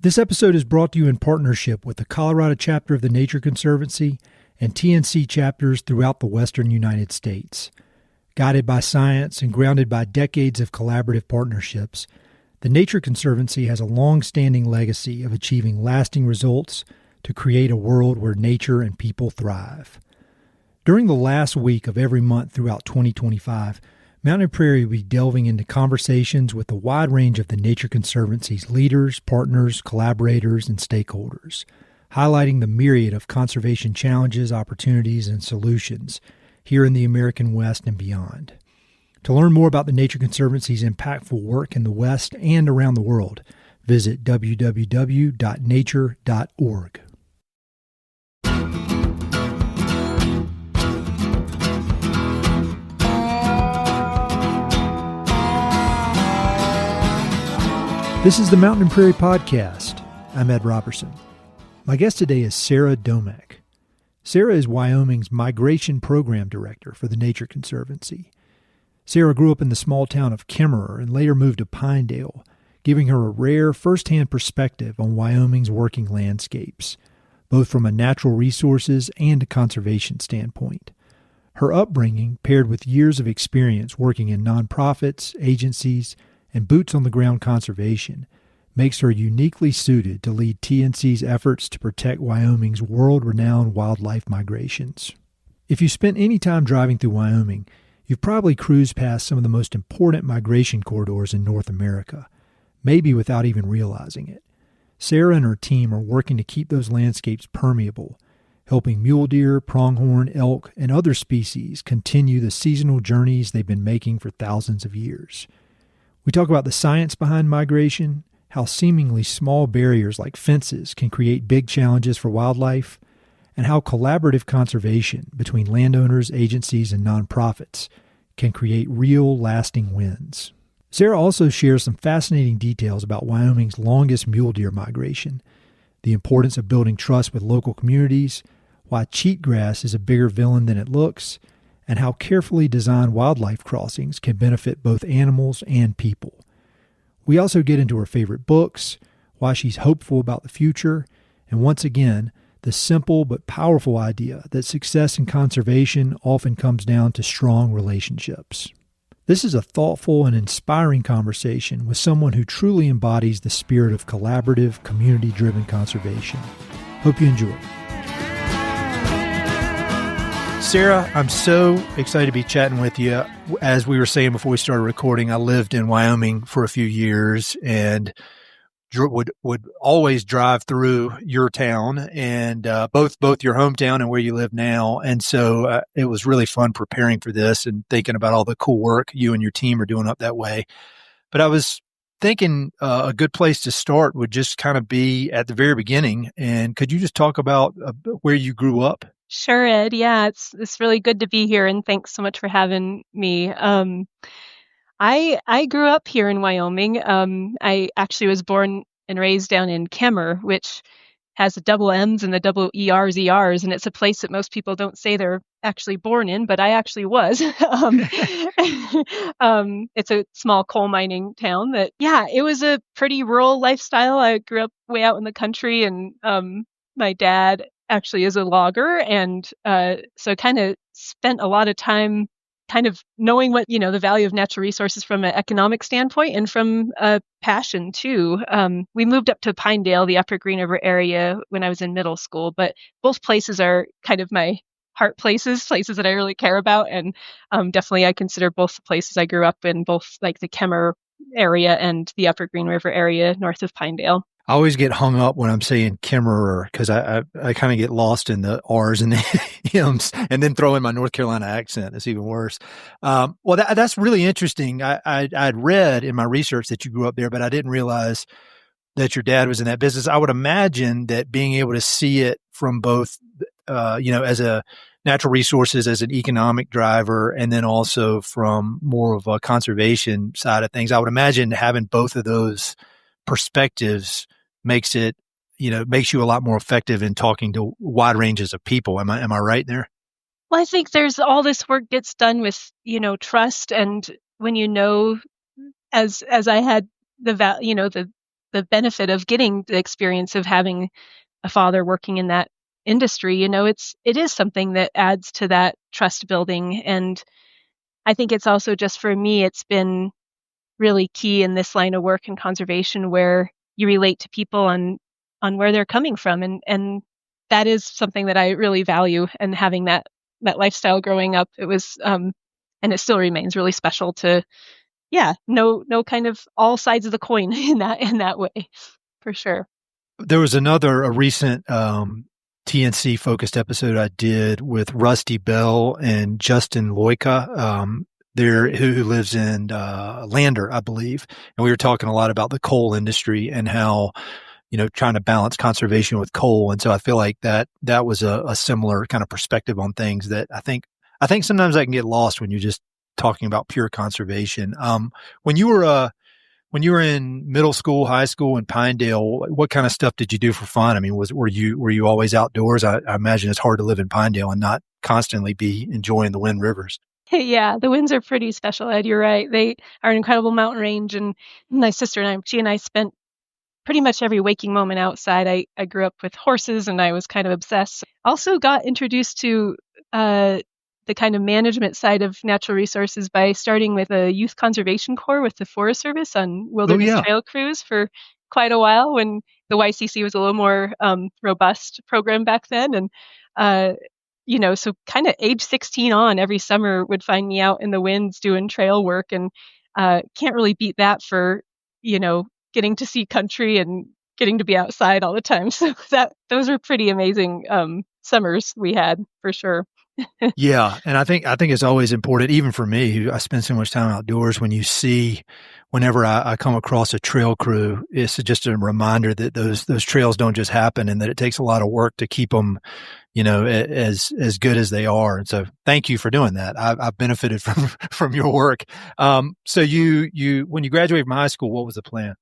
This episode is brought to you in partnership with the Colorado chapter of the Nature Conservancy and TNC chapters throughout the western United States. Guided by science and grounded by decades of collaborative partnerships, the Nature Conservancy has a long-standing legacy of achieving lasting results to create a world where nature and people thrive. During the last week of every month throughout 2025, Mountain Prairie will be delving into conversations with a wide range of the Nature Conservancy's leaders, partners, collaborators, and stakeholders, highlighting the myriad of conservation challenges, opportunities, and solutions here in the American West and beyond. To learn more about the Nature Conservancy's impactful work in the West and around the world, visit www.nature.org. This is the Mountain and Prairie Podcast. I'm Ed Robertson. My guest today is Sara Domek. Sara is Wyoming's Migration Program Director for the Nature Conservancy. Sara grew up in the small town of Kemmerer and later moved to Pinedale, giving her a rare first-hand perspective on Wyoming's working landscapes, both from a natural resources and a conservation standpoint. Her upbringing, paired with years of experience working in nonprofits, agencies, and boots-on-the-ground conservation, makes her uniquely suited to lead TNC's efforts to protect Wyoming's world-renowned wildlife migrations. If you spent any time driving through Wyoming, you've probably cruised past some of the most important migration corridors in North America, maybe without even realizing it. Sara and her team are working to keep those landscapes permeable, helping mule deer, pronghorn, elk, and other species continue the seasonal journeys they've been making for thousands of years. We talk about the science behind migration, how seemingly small barriers like fences can create big challenges for wildlife, and how collaborative conservation between landowners, agencies, and nonprofits can create real, lasting wins. Sara also shares some fascinating details about Wyoming's longest mule deer migration, the importance of building trust with local communities, why cheatgrass is a bigger villain than it looks, and how carefully designed wildlife crossings can benefit both animals and people. We also get into her favorite books, why she's hopeful about the future, and once again, the simple but powerful idea that success in conservation often comes down to strong relationships. This is a thoughtful and inspiring conversation with someone who truly embodies the spirit of collaborative, community-driven conservation. Hope you enjoy. Sara, I'm so excited to be chatting with you. As we were saying before we started recording, I lived in Wyoming for a few years and would always drive through your town and both your hometown and where you live now. And so it was really fun preparing for this and thinking about all the cool work you and your team are doing up that way. But I was thinking a good place to start would just kind of be at the very beginning. And could you just talk about where you grew up? Sure, Ed. Yeah, it's really good to be here, and thanks so much for having me. I grew up here in Wyoming. I actually was born and raised down in Kemmerer, which has the double M's and the double ERs, and it's a place that most people don't say they're actually born in, but I actually was. It's a small coal mining town that, it was a pretty rural lifestyle. I grew up way out in the country, and my dad actually is a logger, and so kind of spent a lot of time kind of knowing what, the value of natural resources from an economic standpoint and from a passion too. We moved up to Pinedale, the Upper Green River area, when I was in middle school, but both places are kind of my heart places that I really care about, and definitely I consider both the places I grew up in, both like the Kemmerer area and the Upper Green River area north of Pinedale. I always get hung up when I'm saying Kemmerer because I kind of get lost in the R's and the M's and then throw in my North Carolina accent. It's even worse. Well, that's really interesting. I'd read in my research that you grew up there, but I didn't realize that your dad was in that business. I would imagine that being able to see it from both, as a natural resources, as an economic driver, and then also from more of a conservation side of things, I would imagine having both of those perspectives makes you a lot more effective in talking to wide ranges of people. Am I right there? Well, I think there's all this work gets done with, trust. And when as I had the the benefit of getting the experience of having a father working in that industry, it is something that adds to that trust building. And I think it's also just for me, it's been really key in this line of work in conservation where you relate to people on where they're coming from. And that is something that I really value, and having that lifestyle growing up, it was, and it still remains really special to, know kind of all sides of the coin in that way, for sure. There was a recent TNC focused episode I did with Rusty Bell and Justin Loika, who lives in Lander, I believe. And we were talking a lot about the coal industry and how, trying to balance conservation with coal. And so I feel like that was a similar kind of perspective on things that I think sometimes I can get lost when you're just talking about pure conservation. When you were in middle school, high school in Pinedale, what kind of stuff did you do for fun? I mean, were you always outdoors? I imagine it's hard to live in Pinedale and not constantly be enjoying the Wind Rivers. Yeah, the winds are pretty special, Ed. You're right. They are an incredible mountain range, and my sister and she and I spent pretty much every waking moment outside. I grew up with horses, and I was kind of obsessed. Also got introduced to the kind of management side of natural resources by starting with a youth conservation corps with the Forest Service on wilderness trail crews for quite a while, when the YCC was a little more robust program back then. And so kind of age 16 on, every summer would find me out in the winds doing trail work, and can't really beat that for getting to see country and getting to be outside all the time. So those were pretty amazing summers we had, for sure. Yeah. And I think it's always important, even for me, who I spend so much time outdoors, whenever I come across a trail crew, it's just a reminder that those trails don't just happen, and that it takes a lot of work to keep them, as good as they are. And so thank you for doing that. I've benefited from your work. So you, when you graduated from high school, what was the plan?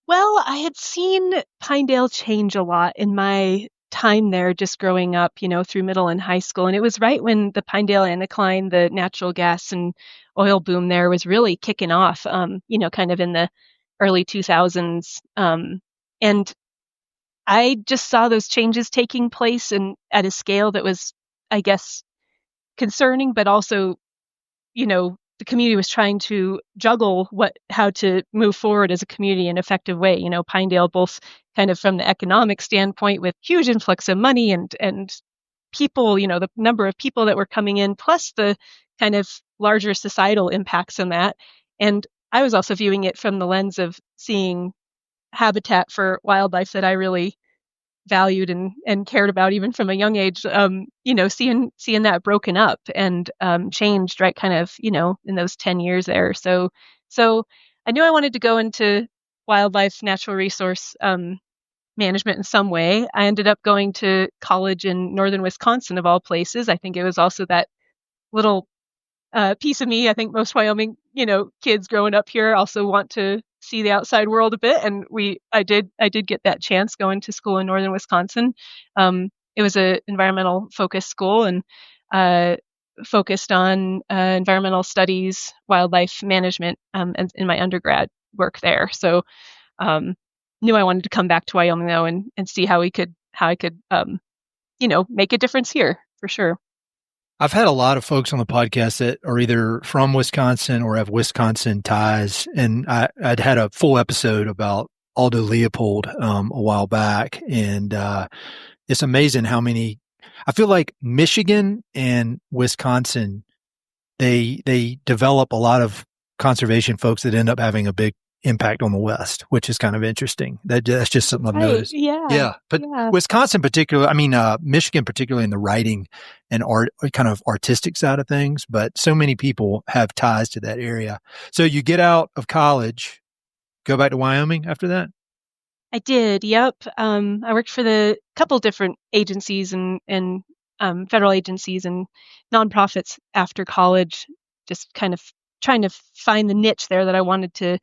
Well, I had seen Pinedale change a lot in my time there, just growing up, through middle and high school. And it was right when the Pinedale Anticline, the natural gas and oil boom there, was really kicking off, kind of in the early 2000s. And I just saw those changes taking place, and at a scale that was, I guess, concerning, but also, the community was trying to juggle how to move forward as a community in an effective way. Pinedale, both kind of from the economic standpoint with huge influx of money and people, the number of people that were coming in, plus the kind of larger societal impacts on that. And I was also viewing it from the lens of seeing habitat for wildlife that I really valued and cared about, even from a young age, seeing that broken up and changed, right, kind of, in those 10 years there. So I knew I wanted to go into wildlife, natural resource management in some way. I ended up going to college in northern Wisconsin, of all places. I think it was also that little piece of me. I think most Wyoming, kids growing up here also want to see the outside world a bit. And I did get that chance going to school in northern Wisconsin. It was a environmental focused school, and focused on environmental studies, wildlife management, and in my undergrad work there. So knew I wanted to come back to Wyoming though, and see how I could make a difference here, for sure. I've had a lot of folks on the podcast that are either from Wisconsin or have Wisconsin ties. And I'd had a full episode about Aldo Leopold a while back. And it's amazing how many, I feel like Michigan and Wisconsin, they develop a lot of conservation folks that end up having a big impact on the West, which is kind of interesting. That's just something I've noticed. Yeah. But Wisconsin particularly, Michigan particularly in the writing and art, kind of artistic side of things, but so many people have ties to that area. So you get out of college, go back to Wyoming after that? I did. Yep. I worked for the couple different agencies and federal agencies and nonprofits after college, just kind of trying to find the niche there that I wanted to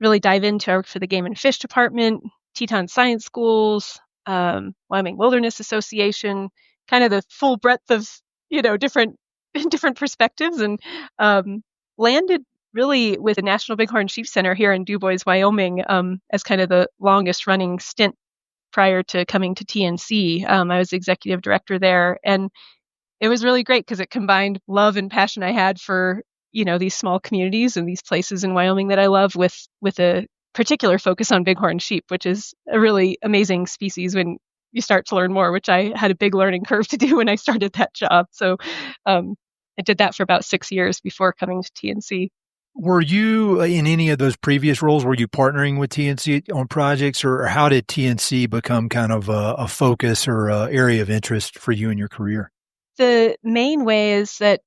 really dive into. I worked for the Game and Fish Department, Teton Science Schools, Wyoming Wilderness Association, kind of the full breadth of different perspectives, and landed really with the National Bighorn Sheep Center here in DuBois, Wyoming, as kind of the longest running stint prior to coming to TNC. I was executive director there, and it was really great because it combined love and passion I had for, these small communities and these places in Wyoming that I love with a particular focus on bighorn sheep, which is a really amazing species when you start to learn more, which I had a big learning curve to do when I started that job. So I did that for about 6 years before coming to TNC. Were you in any of those previous roles? Were you partnering with TNC on projects, or how did TNC become kind of a focus or a area of interest for you in your career? The main way is that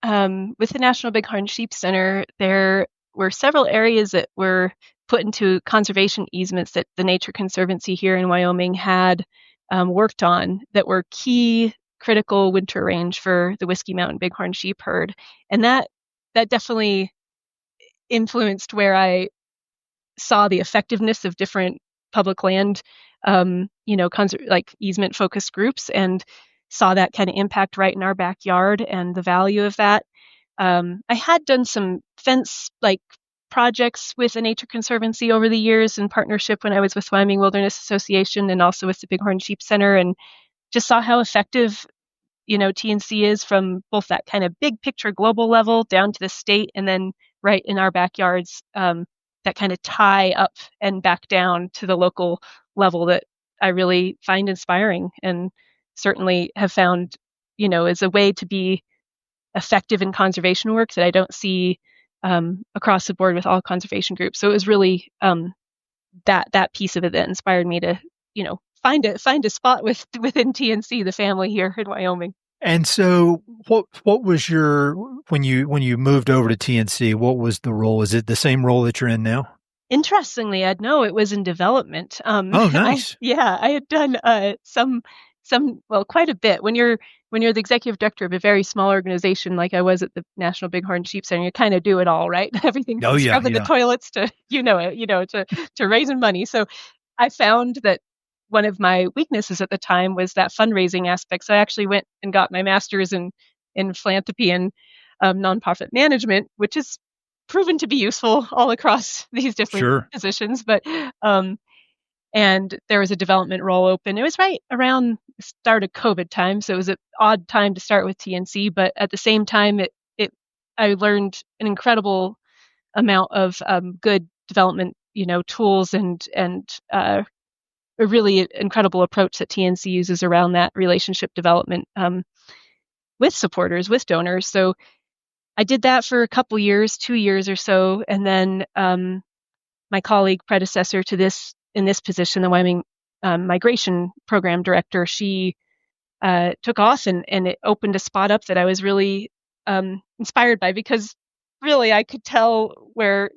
with the National Bighorn Sheep Center, there were several areas that were put into conservation easements that the Nature Conservancy here in Wyoming had worked on that were key critical winter range for the Whiskey Mountain bighorn sheep herd. And that definitely influenced where I saw the effectiveness of different public land, like easement focused groups, and saw that kind of impact right in our backyard and the value of that. I had done some fence projects with the Nature Conservancy over the years in partnership when I was with Wyoming Wilderness Association and also with the Bighorn Sheep Center, and just saw how effective TNC is from both that kind of big picture global level down to the state, and then right in our backyards, that kind of tie up and back down to the local level that I really find inspiring and certainly have found, as a way to be effective in conservation work that I don't see across the board with all conservation groups. So it was really that piece of it that inspired me to, find a spot within TNC, the family here in Wyoming. And so what was when you moved over to TNC, what was the role? Is it the same role that you're in now? Interestingly, I'd know it was in development. Oh, nice. I had done quite a bit. When you're the executive director of a very small organization like I was at the National Bighorn Sheep Center, you kind of do it all, right? Everything from scrubbing the toilets to to raising money. So I found that one of my weaknesses at the time was that fundraising aspect. So I actually went and got my master's in philanthropy and nonprofit management, which is proven to be useful all across these different positions. But and there was a development role open. It was right around the start of COVID time, so it was an odd time to start with TNC. But at the same time, I learned an incredible amount of good development, tools and a really incredible approach that TNC uses around that relationship development with supporters, with donors. So I did that for a couple years, 2 years or so, and then my colleague predecessor to this in this position, the Wyoming Migration Program Director, she took off and it opened a spot up that I was really inspired by, because really I could tell where,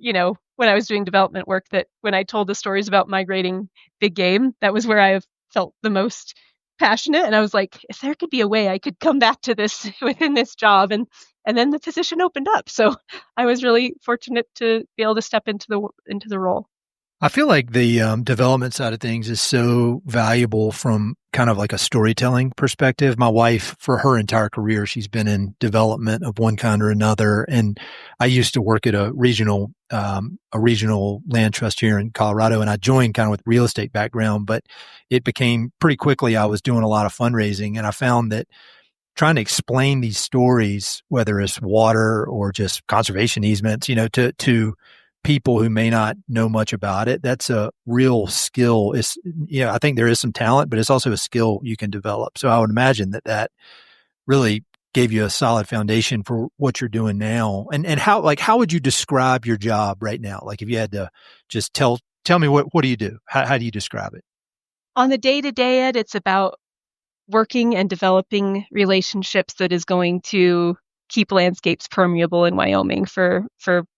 when I was doing development work, that when I told the stories about migrating big game, that was where I felt the most passionate. And I was like, if there could be a way I could come back to this within this job, and then the position opened up. So I was really fortunate to be able to step into the role. I feel like the development side of things is so valuable from kind of like a storytelling perspective. My wife, for her entire career, she's been in development of one kind or another. And I used to work at a regional land trust here in Colorado, and I joined kind of with real estate background, but it became pretty quickly I was doing a lot of fundraising, and I found that trying to explain these stories, whether it's water or just conservation easements, to people who may not know much about it, that's a real skill. I think there is some talent, but it's also a skill you can develop. So I would imagine that really gave you a solid foundation for what you're doing now. And how would you describe your job right now? Like if you had to just tell me what do you do? How do you describe it? On the day-to-day, Ed, it's about working and developing relationships that is going to keep landscapes permeable in Wyoming for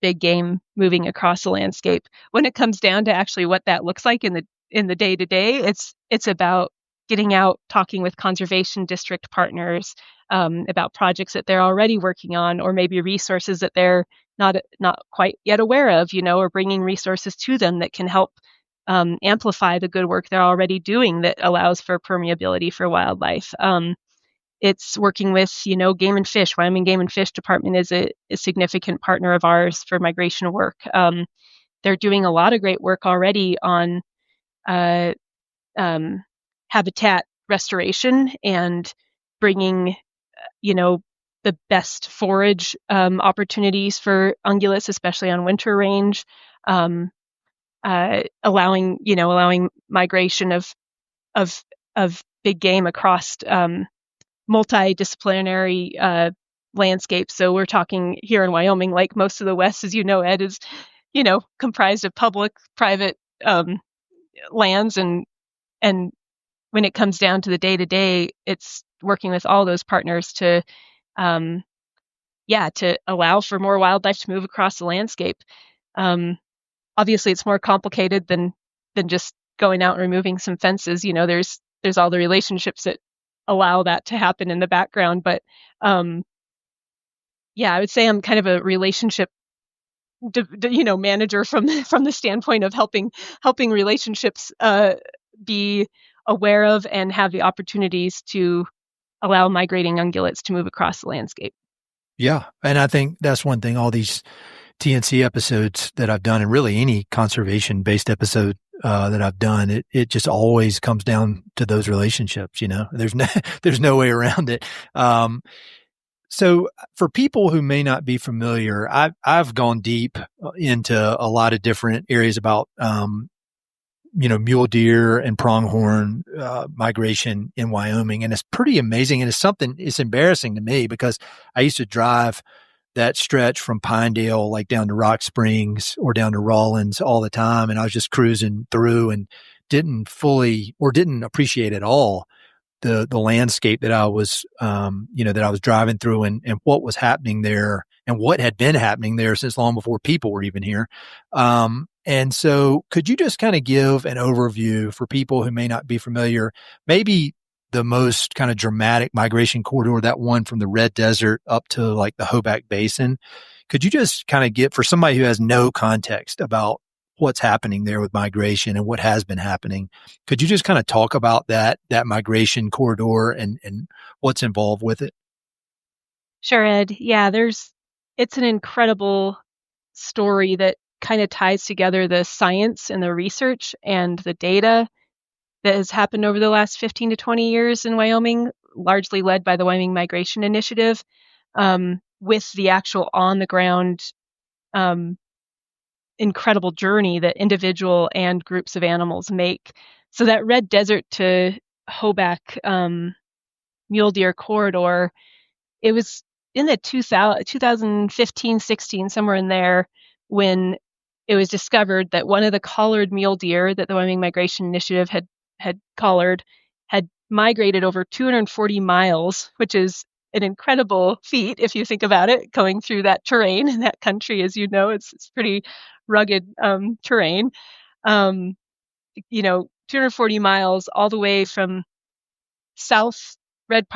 big game moving across the landscape. When it comes down to actually what that looks like in the day-to-day, it's about getting out, talking with conservation district partners about projects that they're already working on, or maybe resources that they're not quite yet aware of, or bringing resources to them that can help amplify the good work they're already doing that allows for permeability for wildlife. it's working with, Game and Fish. Wyoming Game and Fish Department is a significant partner of ours for migration work. They're doing a lot of great work already on habitat restoration and bringing, the best forage opportunities for ungulates, especially on winter range, allowing migration of big game across multidisciplinary landscapes. So we're talking here in Wyoming, like most of the West, as you know, Ed, is comprised of public, private lands, and when it comes down to the day to day, it's working with all those partners to allow for more wildlife to move across the landscape. Obviously, it's more complicated than just going out and removing some fences. There's all the relationships that allow that to happen in the background. But I would say I'm kind of a relationship manager from the standpoint of helping relationships be aware of and have the opportunities to allow migrating ungulates to move across the landscape. Yeah. And I think that's one thing, all these TNC episodes that I've done, and really any conservation based episode that I've done, it just always comes down to those relationships. There's no way around it. So for people who may not be familiar, I've gone deep into a lot of different areas about, mule deer and pronghorn migration in Wyoming. And it's pretty amazing. And it's embarrassing to me because I used to drive that stretch from Pinedale, like down to Rock Springs or down to Rawlins all the time. And I was just cruising through and didn't appreciate at all the landscape that I was, that I was driving through and what was happening there and what had been happening there since long before people were even here. And so could you just kind of give an overview for people who may not be familiar, maybe the most kind of dramatic migration corridor, that one from the Red Desert up to like the Hoback Basin? Could you just kind of get, for somebody who has no context about what's happening there with migration and what has been happening, could you just kind of talk about that migration corridor and what's involved with it? Sure, Ed. Yeah, it's an incredible story that kind of ties together the science and the research and the data that has happened over the last 15 to 20 years in Wyoming, largely led by the Wyoming Migration Initiative, with the actual on the ground incredible journey that individual and groups of animals make. So that Red Desert to Hoback mule deer corridor, it was in the 2015, 16, somewhere in there, when it was discovered that one of the collared mule deer that the Wyoming Migration Initiative had collared had migrated over 240 miles, which is an incredible feat if you think about it, going through that terrain in that country. As you know, it's pretty rugged terrain. 240 miles all the way from south Red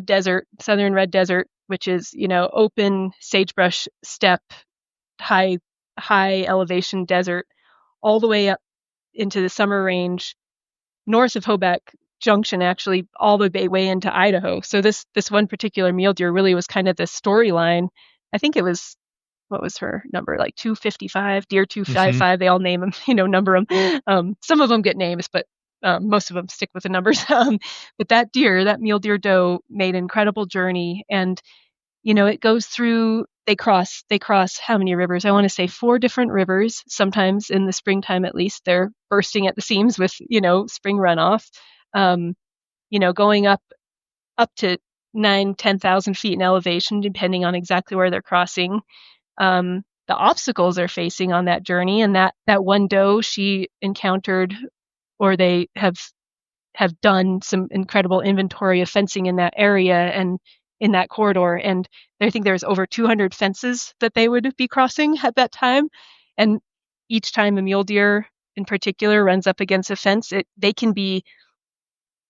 Desert, southern Red Desert, which is, open sagebrush steppe, high elevation desert, all the way up into the Summer Range, north of Hoback Junction, actually all the way into Idaho. So this one particular mule deer really was kind of the storyline. I think it was, what was her number, like 255, deer 255. Mm-hmm. They all name them, number them. Some of them get names, but most of them stick with the numbers. But that mule deer doe made an incredible journey. And, it goes through, they cross how many rivers? I want to say 4 different rivers. Sometimes in the springtime, at least, they're bursting at the seams with, spring runoff. Going up to 10,000 feet in elevation, depending on exactly where they're crossing. The obstacles they're facing on that journey, and that one doe she encountered, or they have done some incredible inventory of fencing in that area and in that corridor. And I think there's over 200 fences that they would be crossing at that time. And each time a mule deer in particular runs up against a fence, they can be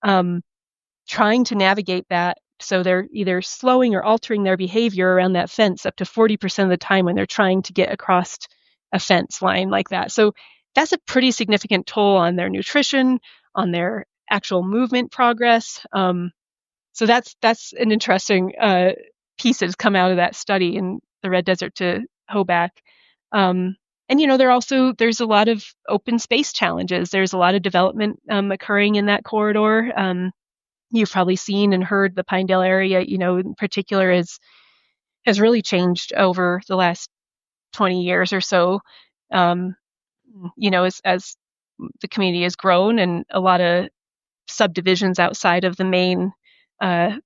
trying to navigate that. So they're either slowing or altering their behavior around that fence up to 40% of the time when they're trying to get across a fence line like that. So that's a pretty significant toll on their nutrition, on their actual movement progress. So that's an interesting piece that has come out of that study in the Red Desert to Hoback. And there's a lot of open space challenges. There's a lot of development occurring in that corridor. You've probably seen and heard the Pinedale area, in particular, has really changed over the last 20 years or so. As the community has grown and a lot of subdivisions outside of the main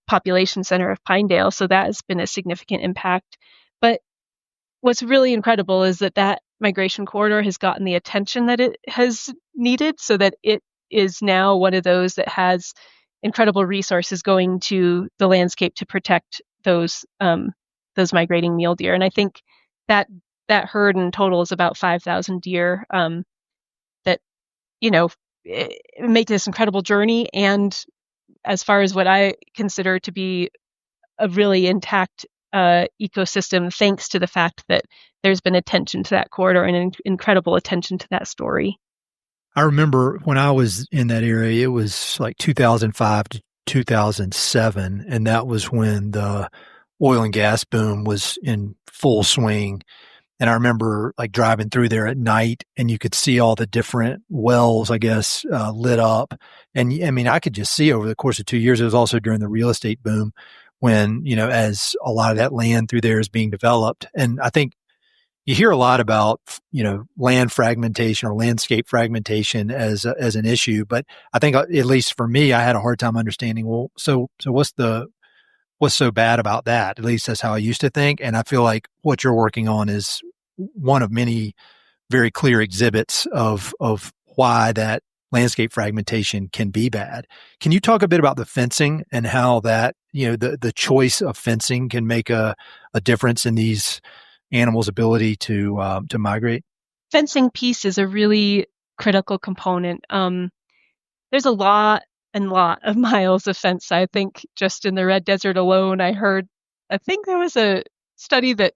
population center of Pinedale. So that has been a significant impact. But what's really incredible is that migration corridor has gotten the attention that it has needed, so that it is now one of those that has incredible resources going to the landscape to protect those migrating mule deer. And I think that herd in total is about 5,000 deer that make this incredible journey. And as far as what I consider to be a really intact ecosystem, thanks to the fact that there's been attention to that corridor and incredible attention to that story. I remember when I was in that area, it was like 2005 to 2007, and that was when the oil and gas boom was in full swing. And I remember like driving through there at night, and you could see all the different wells, I guess, lit up. And I mean, I could just see over the course of 2 years, it was also during the real estate boom when, as a lot of that land through there is being developed. And I think you hear a lot about, land fragmentation or landscape fragmentation as an issue. But I think, at least for me, I had a hard time understanding, well, so what's so bad about that? At least that's how I used to think. And I feel like what you're working on is one of many very clear exhibits of why that landscape fragmentation can be bad. Can you talk a bit about the fencing and how that, the choice of fencing can make a difference in these animals' ability to migrate? Fencing piece is a really critical component. There's a lot of miles of fence. I think just in the Red Desert alone, I think there was a study that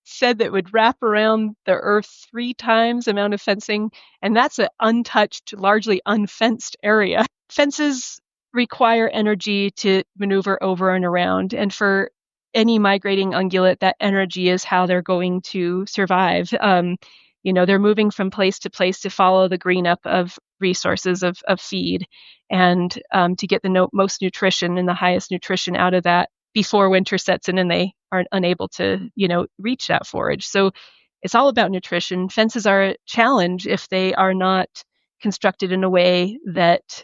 said that would wrap around the earth 3 times the amount of fencing, and that's an untouched, largely unfenced area. Fences require energy to maneuver over and around, and for any migrating ungulate, that energy is how they're going to survive. They're moving from place to place to follow the green up of resources of feed, and to get the most nutrition and the highest nutrition out of that before winter sets in and they aren't unable to, reach that forage. So it's all about nutrition. Fences are a challenge if they are not constructed in a way that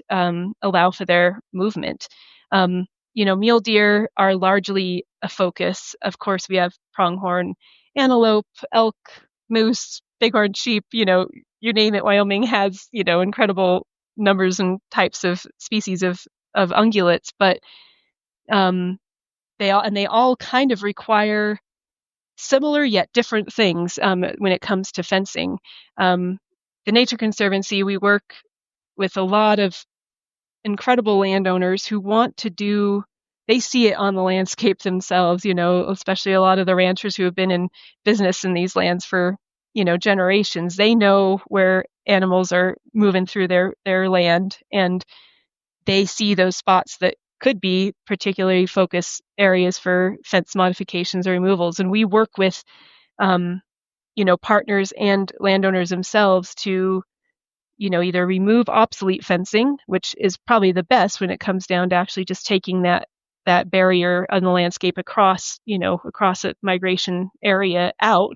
allow for their movement. Mule deer are largely a focus. Of course, we have pronghorn, antelope, elk, moose, bighorn sheep, you name it. Wyoming has, incredible numbers and types of species of ungulates, but they all kind of require similar yet different things when it comes to fencing. The Nature Conservancy, we work with a lot of incredible landowners who they see it on the landscape themselves, especially a lot of the ranchers who have been in business in these lands for, generations. They know where animals are moving through their land, and they see those spots that could be particularly focus areas for fence modifications or removals. And we work with, partners and landowners themselves to, either remove obsolete fencing, which is probably the best when it comes down to actually just taking that barrier on the landscape across a migration area out.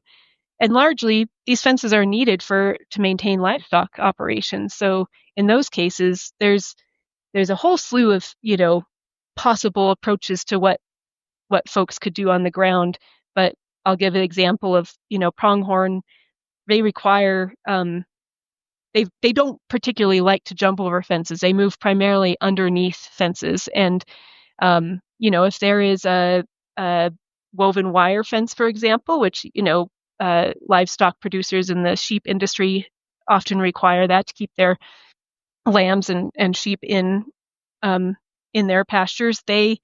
And largely, these fences are needed to maintain livestock operations. So in those cases, there's a whole slew of, possible approaches to what folks could do on the ground. But I'll give an example of, pronghorn. They require, they don't particularly like to jump over fences. They move primarily underneath fences. And, if there is a woven wire fence, for example, which, livestock producers in the sheep industry often require that to keep their lambs and sheep in their pastures, that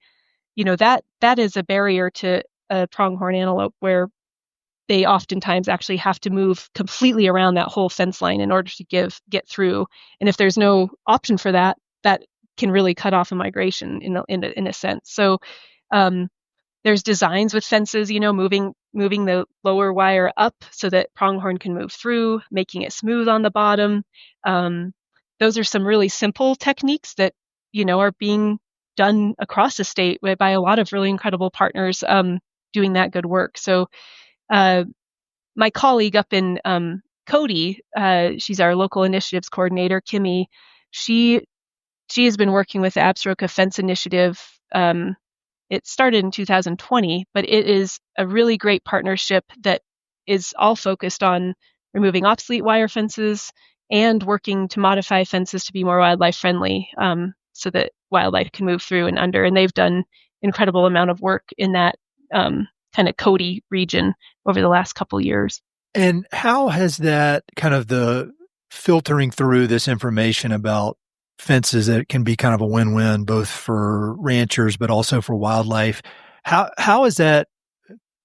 is a barrier to a pronghorn antelope, where they oftentimes actually have to move completely around that whole fence line in order to get through. And if there's no option for that can really cut off a migration in a sense. So there's designs with fences, moving the lower wire up so that pronghorn can move through, making it smooth on the bottom. Those are some really simple techniques that, are being done across the state by a lot of really incredible partners doing that good work. So my colleague up in Cody, she's our local initiatives coordinator, Kimmy. She has been working with the Absaroka Fence Initiative. It started in 2020, but it is a really great partnership that is all focused on removing obsolete wire fences and working to modify fences to be more wildlife friendly, so that wildlife can move through and under. And they've done incredible amount of work in that kind of Cody region over the last couple years. And how has that kind of the filtering through this information about fences that can be kind of a win-win both for ranchers but also for wildlife? How has that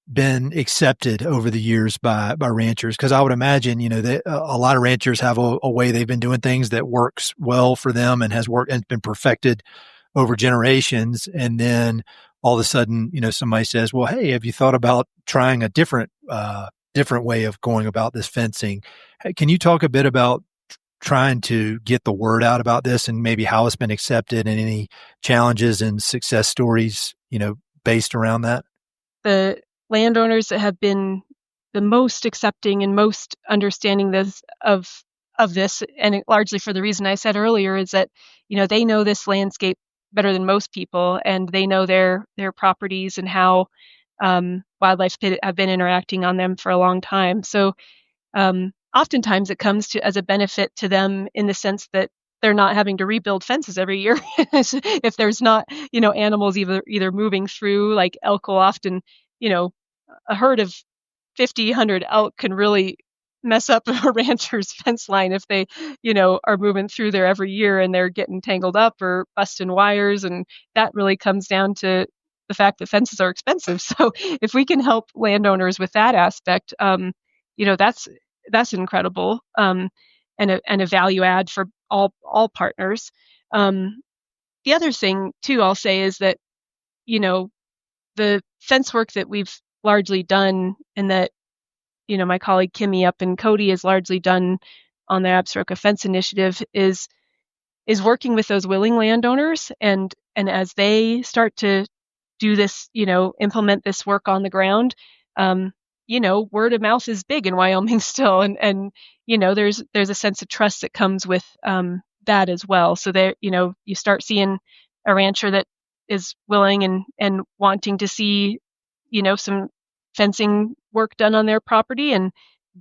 been accepted over the years by ranchers? Because I would imagine, a lot of ranchers have a way they've been doing things that works well for them and has worked and been perfected over generations. And then all of a sudden, somebody says, well, hey, have you thought about trying a different way of going about this fencing? Can you talk a bit about trying to get the word out about this and maybe how it's been accepted and any challenges and success stories, based around that? The landowners that have been the most accepting and most understanding of this, and largely for the reason I said earlier, is that, they know this landscape better than most people, and they know their properties and how wildlife have been interacting on them for a long time. So oftentimes it comes as a benefit to them in the sense that they're not having to rebuild fences every year. If there's not, animals either moving through, like elk will often, a herd of 50, 100 elk can really mess up a rancher's fence line if they, are moving through there every year and they're getting tangled up or busting wires. And that really comes down to the fact that fences are expensive. So if we can help landowners with that aspect, that's incredible, and a value add for all partners. The other thing too, I'll say, is that, the fence work that we've largely done, and that, my colleague Kimmy up in Cody has largely done on the Absaroka Fence Initiative, is working with those willing landowners, and as they start to do this, implement this work on the ground, word of mouth is big in Wyoming still, and there's a sense of trust that comes with that as well. So there, you start seeing a rancher that is willing and wanting to see, some fencing work done on their property, and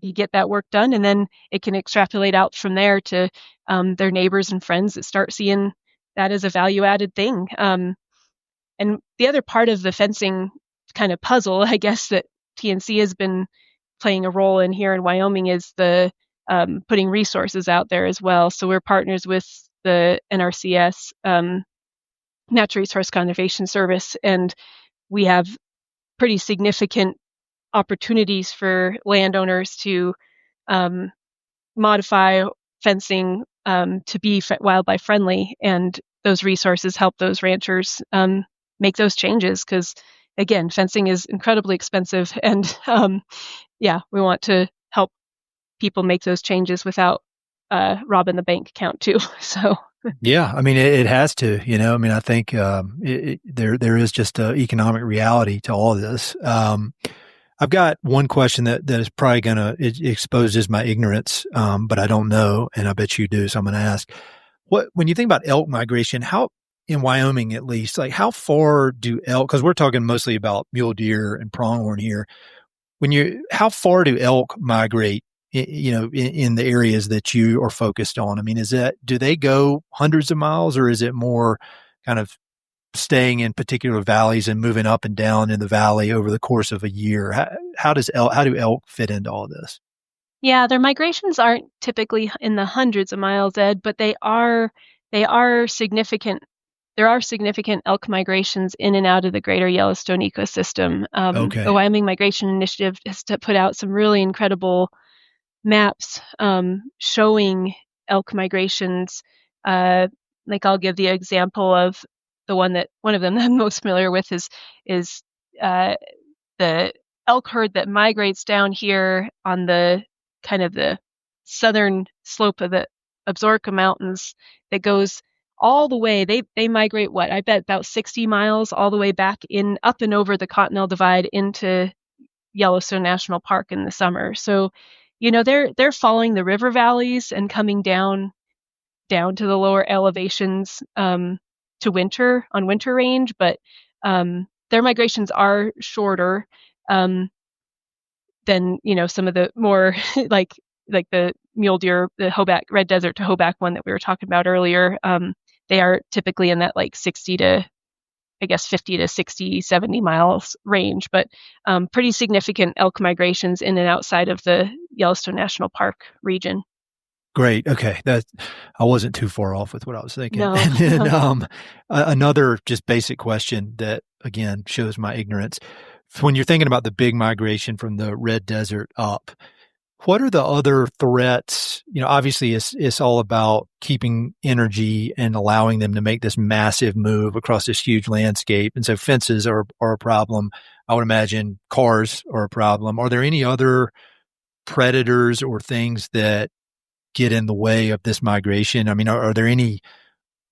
you get that work done, and then it can extrapolate out from there to their neighbors and friends that start seeing that as a value added thing. And the other part of the fencing kind of puzzle, I guess, that TNC has been playing a role in here in Wyoming is the putting resources out there as well. So we're partners with the NRCS, Natural Resource Conservation Service, and we have pretty significant opportunities for landowners to modify fencing to be wildlife friendly, and those resources help those ranchers make those changes, because again, fencing is incredibly expensive, and we want to help people make those changes without robbing the bank account too. So yeah, I mean, it has to, I think there is just an economic reality to all of this. I've got one question that is probably going to expose just my ignorance, but I don't know, and I bet you do, so I'm going to ask. When you think about elk migration, how, in Wyoming at least, like how far do elk, because we're talking mostly about mule deer and pronghorn here, how far do elk migrate, in the areas that you are focused on? I mean, do they go hundreds of miles, or is it more kind of staying in particular valleys and moving up and down in the valley over the course of a year? How do elk fit into all this? Yeah, their migrations aren't typically in the hundreds of miles, Ed, but they are significant. There are significant elk migrations in and out of the greater Yellowstone ecosystem. Okay. The Wyoming Migration Initiative has put out some really incredible maps showing elk migrations like I'll give the example of one of them that I'm most familiar with is the elk herd that migrates down here on the kind of the southern slope of the Absaroka Mountains that goes all the way. They migrate I bet about 60 miles all the way back up and over the Continental Divide into Yellowstone National Park in the summer. So, they're following the river valleys and coming down to the lower elevations to winter range, but their migrations are shorter than some of the more like the mule deer, the Hoback red desert to Hoback one that we were talking about earlier. They are typically in that 60 to 50 to 60, 70 miles range, but pretty significant elk migrations in and outside of the Yellowstone National Park region. Great. Okay. I wasn't too far off with what I was thinking. No. And then another just basic question that, again, shows my ignorance. When you're thinking about the big migration from the red desert up, what are the other threats? Obviously it's all about keeping energy and allowing them to make this massive move across this huge landscape. And so fences are a problem. I would imagine cars are a problem. Are there any other predators or things that get in the way of this migration? I mean, are there any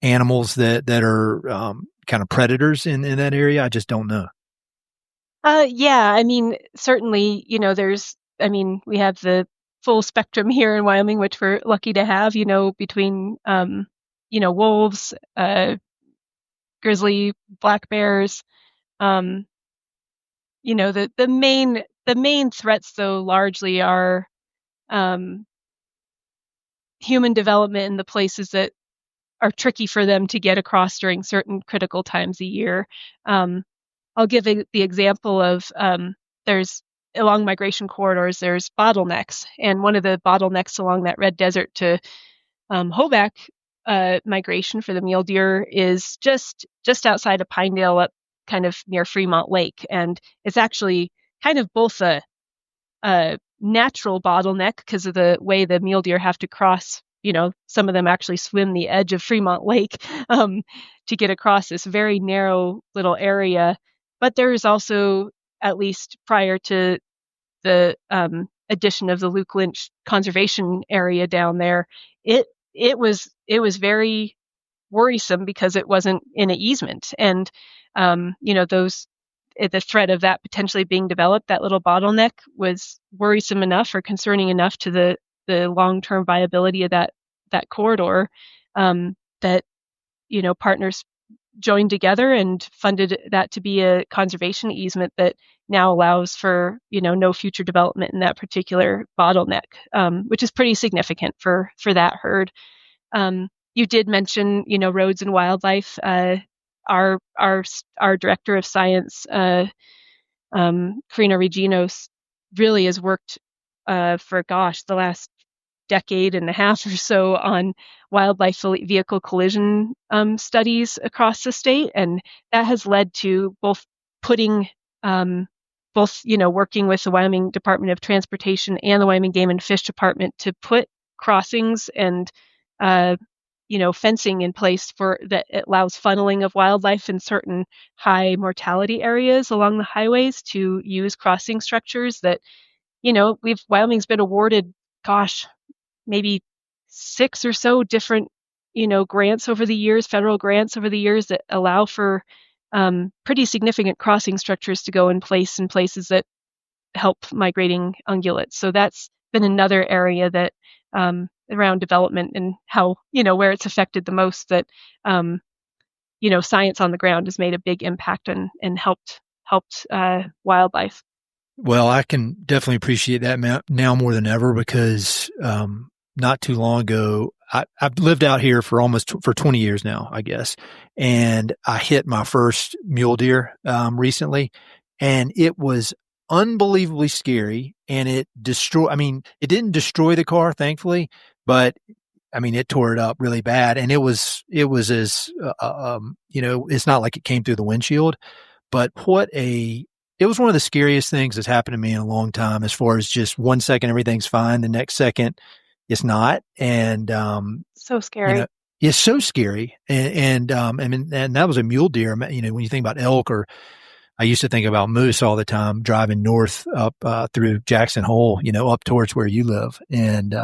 animals that are kind of predators in that area? I just don't know. Yeah, I mean, certainly, we have the full spectrum here in Wyoming, which we're lucky to have, between, wolves, grizzly, black bears. The main threats, though, largely are human development in the places that are tricky for them to get across during certain critical times a year. I'll give the example of there's along migration corridors, there's bottlenecks. And one of the bottlenecks along that red desert to Hoback migration for the mule deer is just outside of Pinedale up kind of near Fremont Lake. And it's actually kind of both a natural bottleneck because of the way the mule deer have to cross. Some of them actually swim the edge of Fremont Lake to get across this very narrow little area. But there is also, at least prior to the addition of the Luke Lynch conservation area down there, it was very worrisome because it wasn't in an easement, and the threat of that potentially being developed, that little bottleneck, was worrisome enough or concerning enough to the long-term viability of that corridor that partners joined together and funded that to be a conservation easement that now allows for no future development in that particular bottleneck, which is pretty significant for that herd. You did mention roads and wildlife. Our director of science, Karina Reginos, really has worked for the last decade and a half or so on wildlife vehicle collision studies across the state, and that has led to both putting working with the Wyoming Department of Transportation and the Wyoming Game and Fish Department to put crossings and fencing in place that allows funneling of wildlife in certain high mortality areas along the highways to use crossing structures that Wyoming's been awarded maybe 6 or so different, grants over the years, federal grants over the years that allow for pretty significant crossing structures to go in places that help migrating ungulates. So that's been another area that around development and how, where it's affected the most, that, science on the ground has made a big impact and helped wildlife. Well, I can definitely appreciate that now more than ever because not too long ago, I've lived out here for 20 years now, I guess. And I hit my first mule deer recently, and it was unbelievably scary. And it didn't destroy the car, thankfully, but it tore it up really bad. And it was as, it's not like it came through the windshield, but it was one of the scariest things that's happened to me in a long time, as far as just 1 second, everything's fine. The next second, it's not. And, so scary. It's so scary. And that was a mule deer. You know, when you think about elk, or I used to think about moose all the time driving north up, through Jackson Hole, you know, up towards where you live. And,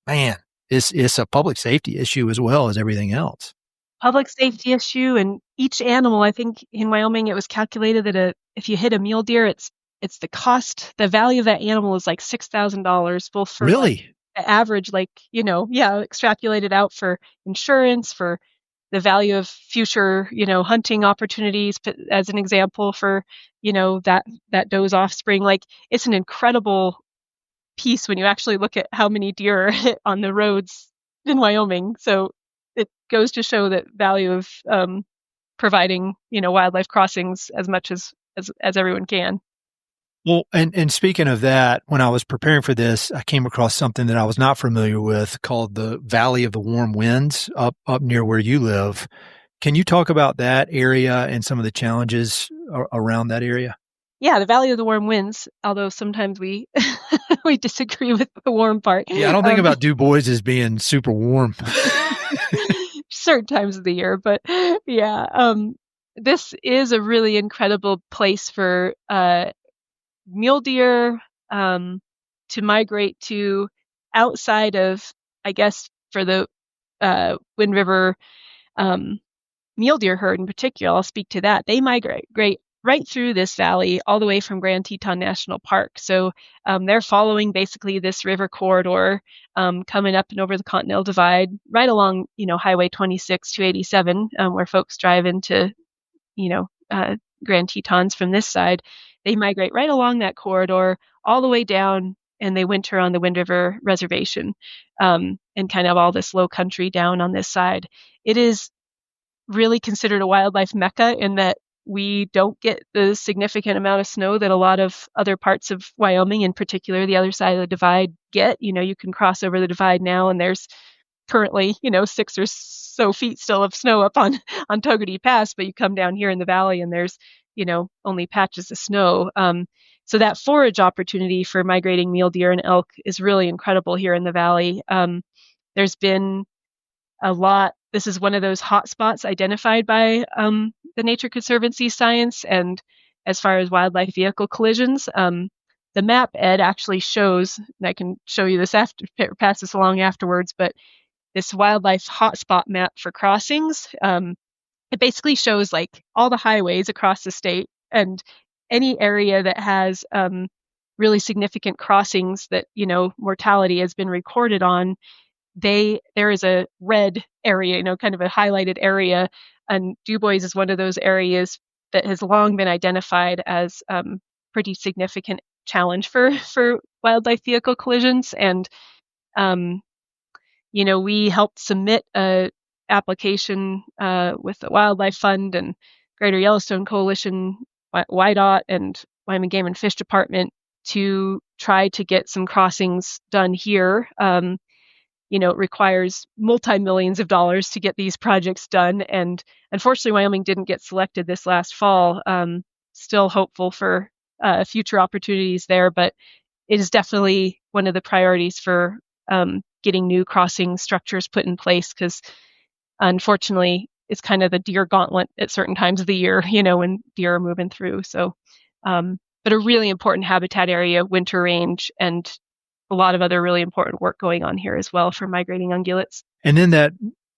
man, it's a public safety issue as well as everything else. Public safety issue, and each animal, I think in Wyoming, it was calculated that if you hit a mule deer, it's the value of that animal is like $6,000, both for like Really? the average, like, you know, yeah, extrapolated out for insurance, for the value of future, you know, hunting opportunities, as an example, for, you know, that doe's offspring. Like, it's an incredible piece when you actually look at how many deer are hit on the roads in Wyoming. So it goes to show that value of providing, you know, wildlife crossings as much as everyone can. Well, and speaking of that, when I was preparing for this, I came across something that I was not familiar with called the Valley of the Warm Winds up near where you live. Can you talk about that area and some of the challenges around that area? Yeah, the Valley of the Warm Winds, although sometimes we we disagree with the warm part. Yeah, I don't think about Du Bois as being super warm. Certain times of the year, but yeah, this is a really incredible place for mule deer to migrate to, outside of, I guess, for the Wind River mule deer herd in particular. I'll speak to that. They migrate right through this valley all the way from Grand Teton National Park. So they're following basically this river corridor, coming up and over the Continental Divide, right along, you know, Highway 26 287, where folks drive into, you know, Grand Tetons from this side. They migrate right along that corridor all the way down, and they winter on the Wind River Reservation, and kind of all this low country down on this side. It is really considered a wildlife mecca in that we don't get the significant amount of snow that a lot of other parts of Wyoming, in particular the other side of the divide, get. You know, you can cross over the divide now, and there's currently, you know, 6 or so feet still of snow up on Togarty Pass, but you come down here in the valley and there's, you know, only patches of snow. So that forage opportunity for migrating mule deer and elk is really incredible here in the valley. There's been a lot. This is one of those hot spots identified by the Nature Conservancy science. And as far as wildlife vehicle collisions, the map, Ed, actually shows, and I can show you this after, pass this along afterwards, but this wildlife hotspot map for crossings, it basically shows like all the highways across the state, and any area that has really significant crossings that, you know, mortality has been recorded on, there is a red area, you know, kind of a highlighted area, and Du Bois is one of those areas that has long been identified as pretty significant challenge for wildlife vehicle collisions. And you know, we helped submit a application with the Wildlife Fund and Greater Yellowstone Coalition, WYDOT, and Wyoming Game and Fish Department to try to get some crossings done here. You know, it requires multi-millions of dollars to get these projects done. And unfortunately, Wyoming didn't get selected this last fall. Still hopeful for future opportunities there, but it is definitely one of the priorities for getting new crossing structures put in place, because unfortunately, it's kind of the deer gauntlet at certain times of the year, you know, when deer are moving through. So, but a really important habitat area, winter range, and a lot of other really important work going on here as well for migrating ungulates. And then that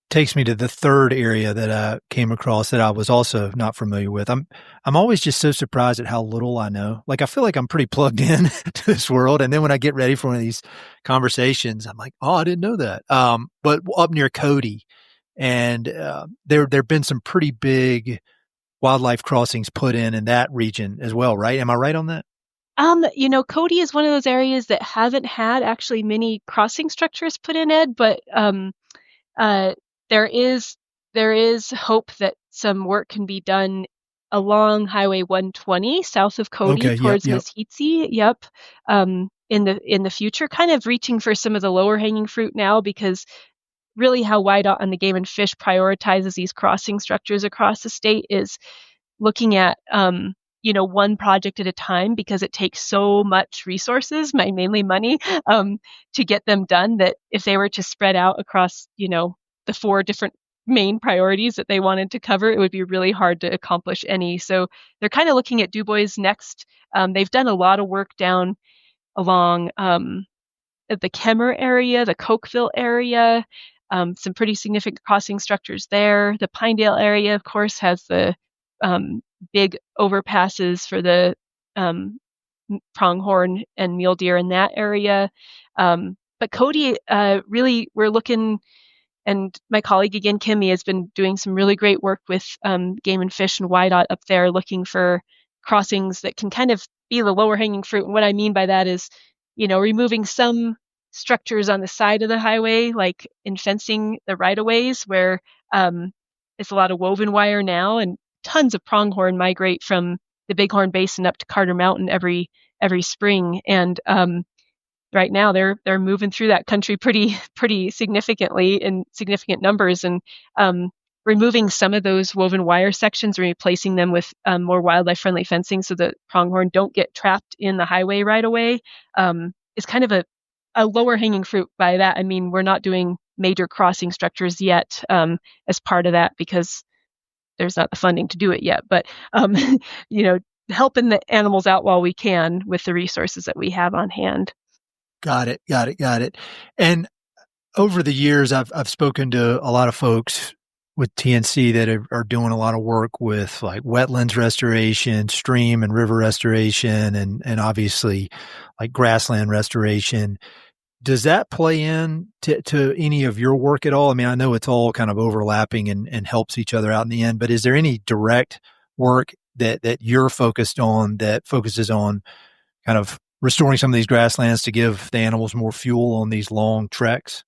takes me to the third area that I came across that I was also not familiar with. I'm always just so surprised at how little I know. Like, I feel like I'm pretty plugged in to this world. And then when I get ready for one of these conversations, I'm like, oh, I didn't know that. But up near Cody, and there've been some pretty big wildlife crossings put in that region as well, right? Am I right on that? You know, Cody is one of those areas that haven't had actually many crossing structures put in, Ed, but there is hope that some work can be done along Highway 120 south of Cody towards Mesquite. Yep. In the future, kind of reaching for some of the lower hanging fruit now, because really how WYDOT and the Game and Fish prioritizes these crossing structures across the state is looking at you know, one project at a time, because it takes so much resources, mainly money, to get them done, that if they were to spread out across, you know, the 4 different main priorities that they wanted to cover, it would be really hard to accomplish any. So they're kind of looking at Du Bois next. They've done a lot of work down along the Kemmerer area, the Cokeville area, some pretty significant crossing structures there. The Pinedale area, of course, has the big overpasses for the pronghorn and mule deer in that area. But Cody, really, we're looking, and my colleague again, Kimmy, has been doing some really great work with Game and Fish and YDOT up there, looking for crossings that can kind of be the lower hanging fruit. And what I mean by that is, removing some structures on the side of the highway, like in fencing the right-of-ways where it's a lot of woven wire now, and tons of pronghorn migrate from the Bighorn Basin up to Carter Mountain every spring. And right now they're moving through that country pretty significantly in significant numbers, and removing some of those woven wire sections and replacing them with more wildlife friendly fencing so that pronghorn don't get trapped in the highway right away is kind of a lower hanging fruit. By that I mean we're not doing major crossing structures yet as part of that because there's not the funding to do it yet, but helping the animals out while we can with the resources that we have on hand. Got it. And over the years, I've spoken to a lot of folks with TNC that are doing a lot of work with like wetlands restoration, stream and river restoration, and obviously like grassland restoration. Does that play in to any of your work at all? I mean, I know it's all kind of overlapping and helps each other out in the end, but is there any direct work that you're focused on that focuses on kind of restoring some of these grasslands to give the animals more fuel on these long treks?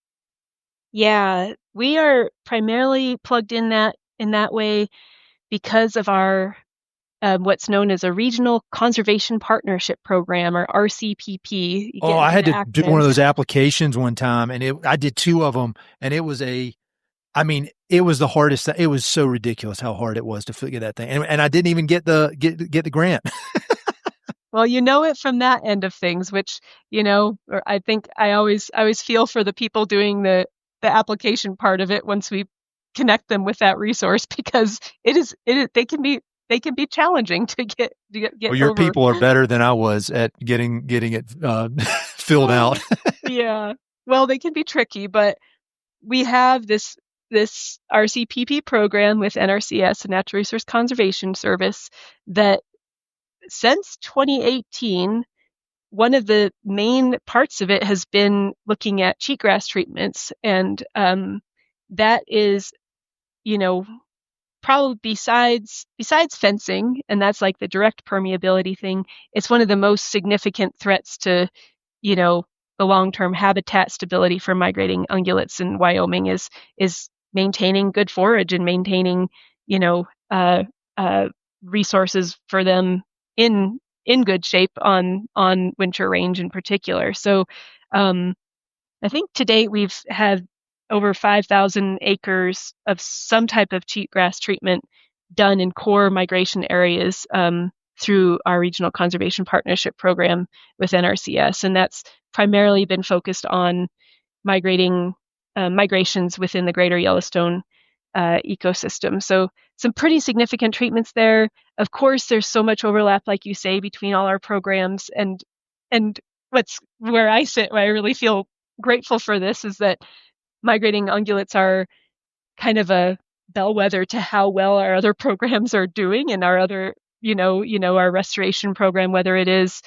Yeah, we are primarily plugged in that way because of our what's known as a Regional Conservation Partnership Program, or RCPP. I had to do one of those applications one time, and I did 2 of them, and it was the hardest. It was so ridiculous how hard it was to figure that thing, and I didn't even get the grant. Well, it from that end of things, which, or I think I always feel for the people doing the application part of it once we connect them with that resource, because they can be challenging to get well, your over. People are better than I was at getting it filled out. Yeah. Well, they can be tricky, but we have this RCPP program with NRCS, the Natural Resource Conservation Service, that since 2018, one of the main parts of it has been looking at cheatgrass treatments. And that is, probably besides fencing, and that's like the direct permeability thing, it's one of the most significant threats to, the long-term habitat stability for migrating ungulates in Wyoming is maintaining good forage and maintaining, resources for them in good shape on winter range in particular. So I think to date we've had over 5,000 acres of some type of cheatgrass treatment done in core migration areas through our Regional Conservation Partnership Program with NRCS. And that's primarily been focused on migrations within the Greater Yellowstone ecosystem. So some pretty significant treatments there. Of course, there's so much overlap, like you say, between all our programs. And where I sit, where I really feel grateful for this, is that migrating ungulates are kind of a bellwether to how well our other programs are doing, and our other, our restoration program, whether it is,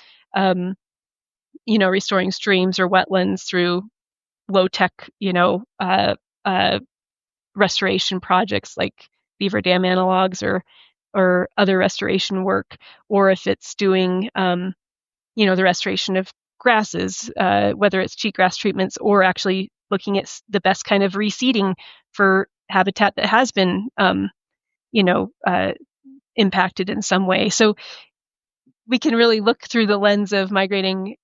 restoring streams or wetlands through low tech, restoration projects like beaver dam analogs or other restoration work, or if it's doing, the restoration of grasses, whether it's cheatgrass treatments or actually looking at the best kind of reseeding for habitat that has been, impacted in some way. So we can really look through the lens of migrating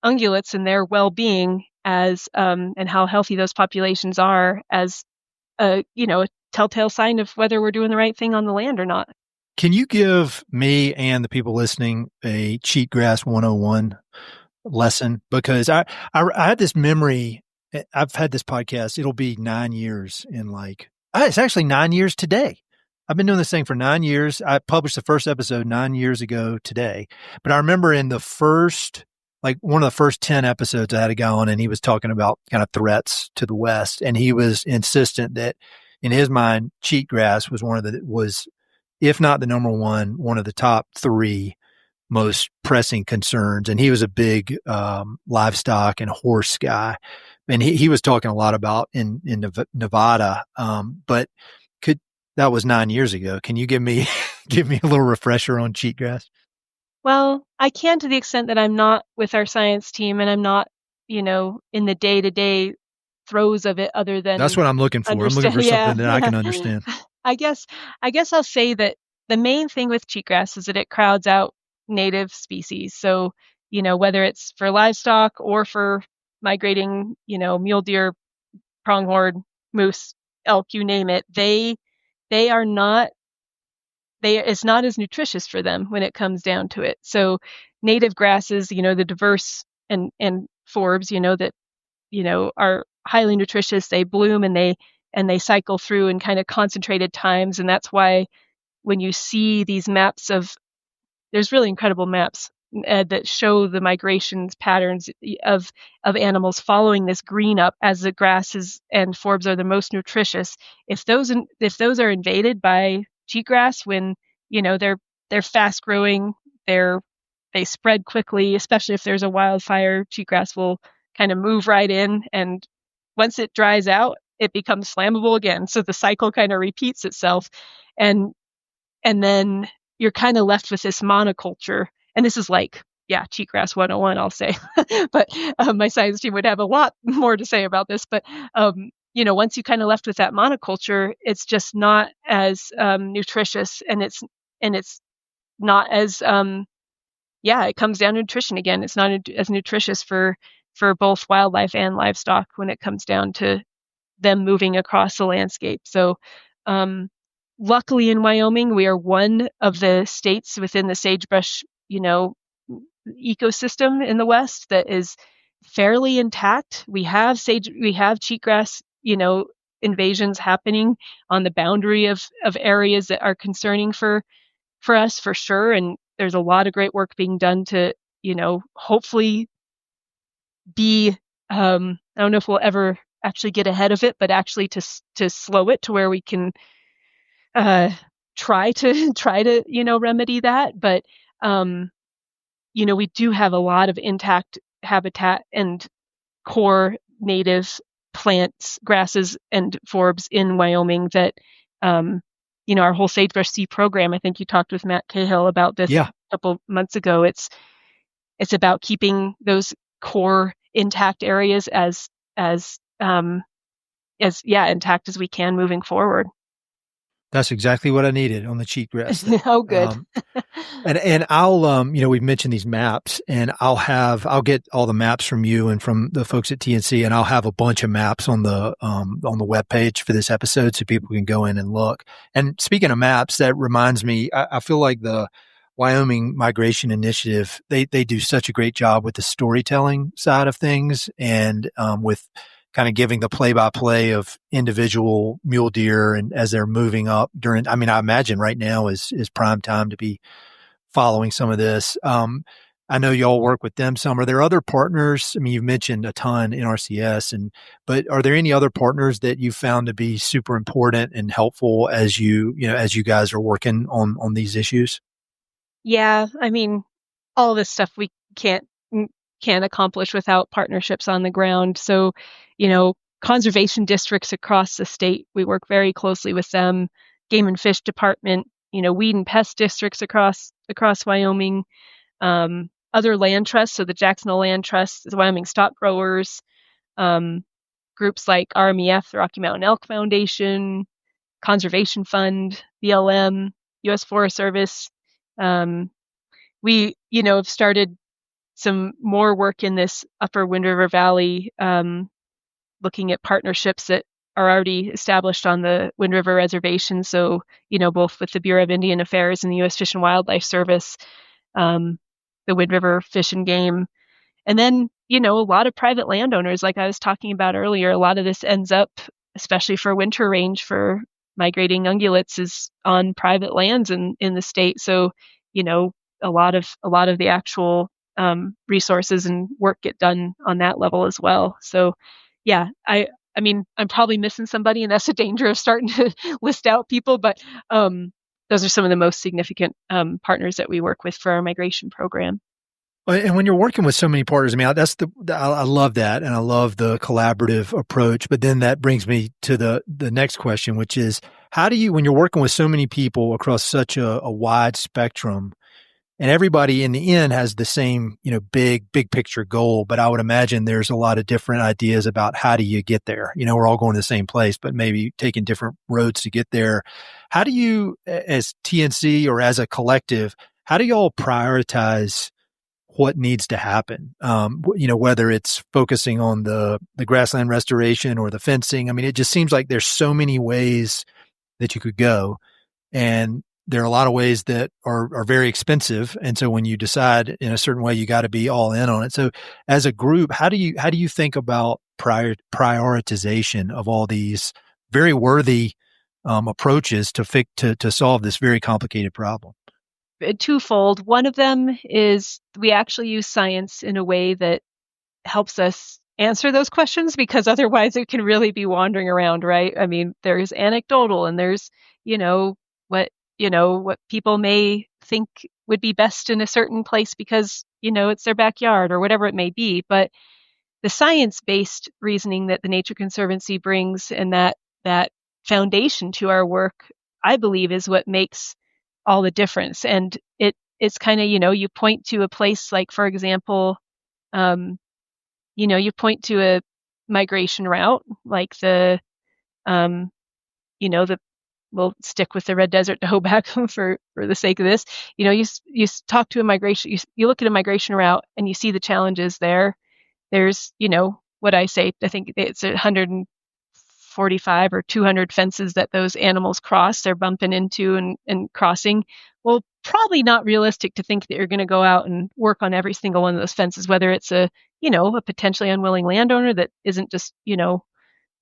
ungulates and their well-being as, and how healthy those populations are as a telltale sign of whether we're doing the right thing on the land or not. Can you give me and the people listening a Cheatgrass 101 lesson? Because I had this memory I've had this podcast. It'll be 9 years it's actually 9 years today. I've been doing this thing for 9 years. I published the first episode 9 years ago today. But I remember in the one of the first 10 episodes I had a guy on, and he was talking about kind of threats to the West. And he was insistent that in his mind, cheatgrass was, if not the number one of the top three most pressing concerns. And he was a big livestock and horse guy. And he was talking a lot about in Nevada. But that was 9 years ago. Can you give me a little refresher on cheatgrass? Well, I can, to the extent that I'm not with our science team and I'm not, in the day-to-day throes of it, other than that's what I'm looking for. I'm looking for something that I can understand. I guess I'll say that the main thing with cheatgrass is that it crowds out native species. So, whether it's for livestock or for migrating, mule deer, pronghorn, moose, elk, you name it, it's not as nutritious for them when it comes down to it. So native grasses, the diverse and forbs, that, are highly nutritious, they bloom and they cycle through in kind of concentrated times. And that's why when you see these maps there's really incredible maps that show the migrations patterns of animals following this green up as the grasses and forbs are the most nutritious. If those are invaded by cheatgrass, when they're fast growing, they spread quickly, especially if there's a wildfire, cheatgrass will kind of move right in, and once it dries out, it becomes flammable again. So the cycle kind of repeats itself, and then you're kind of left with this monoculture. And this is cheatgrass 101, I'll say. But my science team would have a lot more to say about this. But once you kind of left with that monoculture, it's just not as nutritious, and it's not as it comes down to nutrition again. It's not as nutritious for both wildlife and livestock when it comes down to them moving across the landscape. So luckily in Wyoming, we are one of the states within the sagebrush ecosystem in the West that is fairly intact. We have cheatgrass invasions happening on the boundary of areas that are concerning for us, for sure. And there's a lot of great work being done to, hopefully be, I don't know if we'll ever actually get ahead of it, but actually to slow it to where we can try to remedy that. But we do have a lot of intact habitat and core native plants, grasses, and forbs in Wyoming that, our whole Sagebrush Sea program, I think you talked with Matt Cahill about this a couple months ago. It's about keeping those core intact areas as intact as we can moving forward. That's exactly what I needed on the cheatgrass. Oh, good. And I'll, we've mentioned these maps, and I'll get all the maps from you and from the folks at TNC, and I'll have a bunch of maps on the webpage for this episode so people can go in and look. And speaking of maps, that reminds me, I feel like the Wyoming Migration Initiative, they do such a great job with the storytelling side of things, and with kind of giving the play-by-play of individual mule deer and as they're moving up I imagine right now is prime time to be following some of this. I know y'all work with them some. Are there other partners? I mean, you've mentioned a ton in RCS, but are there any other partners that you found to be super important and helpful as you guys are working on these issues? Yeah. I mean, all this stuff we can't accomplish without partnerships on the ground. So, conservation districts across the state, we work very closely with them. Game and Fish Department, weed and pest districts across Wyoming, other land trusts, so the Jacksonville Land Trust, the Wyoming Stock Growers, groups like RMEF, the Rocky Mountain Elk Foundation, Conservation Fund, BLM, U.S. Forest Service. We, have started some more work in this upper Wind River Valley, looking at partnerships that are already established on the Wind River Reservation. So, both with the Bureau of Indian Affairs and the U.S. Fish and Wildlife Service, the Wind River Fish and Game. And then, a lot of private landowners, like I was talking about earlier, a lot of this ends up, especially for winter range for migrating ungulates, is on private lands in the state. So, a lot of the actual resources and work get done on that level as well. So, yeah, I mean, I'm probably missing somebody, and that's a danger of starting to list out people, but those are some of the most significant partners that we work with for our migration program. And when you're working with so many partners, I mean, I love that. And I love the collaborative approach. But then that brings me to the next question, which is how do you, when you're working with so many people across such a wide spectrum, and everybody in the end has the same, big picture goal, but I would imagine there's a lot of different ideas about how do you get there? We're all going to the same place, but maybe taking different roads to get there. How do you, as TNC or as a collective, how do you all prioritize what needs to happen? Whether it's focusing on the grassland restoration or the fencing. I mean, it just seems like there's so many ways that you could go, and there are a lot of ways that are very expensive. And so when you decide in a certain way, you got to be all in on it. So as a group, how do you think about prioritization of all these very worthy approaches to solve this very complicated problem? Twofold. One of them is we actually use science in a way that helps us answer those questions, because otherwise it can really be wandering around, right? I mean, there's anecdotal and there's, what people may think would be best in a certain place because, it's their backyard or whatever it may be. But the science-based reasoning that the Nature Conservancy brings and that foundation to our work, I believe, is what makes all the difference. And it's kind of, you point to a place like, for example, you point to a migration route like we'll stick with the red desert towback for the sake of this. You talk to a migration, you look at a migration route and you see the challenges there. There's, what I say, I think it's 145 or 200 fences that those animals cross. They're bumping into and crossing. Well, probably not realistic to think that you're going to go out and work on every single one of those fences, whether it's a potentially unwilling landowner that isn't just,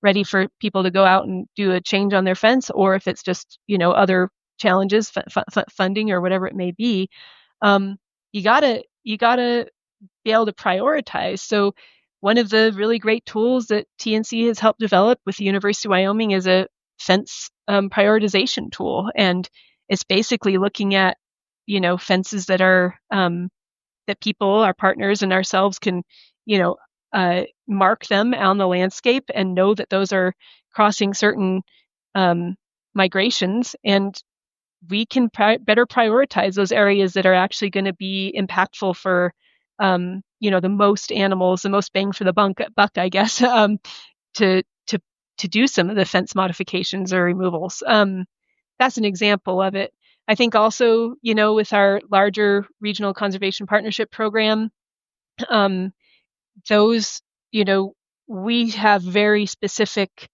ready for people to go out and do a change on their fence, or if it's just, other challenges, funding or whatever it may be. You gotta be able to prioritize. So one of the really great tools that TNC has helped develop with the University of Wyoming is a fence prioritization tool. And it's basically looking at, fences that are, that people, our partners and ourselves can, mark them on the landscape and know that those are crossing certain migrations. And we can better prioritize those areas that are actually going to be impactful for, the most animals, the most bang for the buck, I guess, to do some of the fence modifications or removals. That's an example of it. I think also, with our larger regional conservation partnership program, those, we have very specific,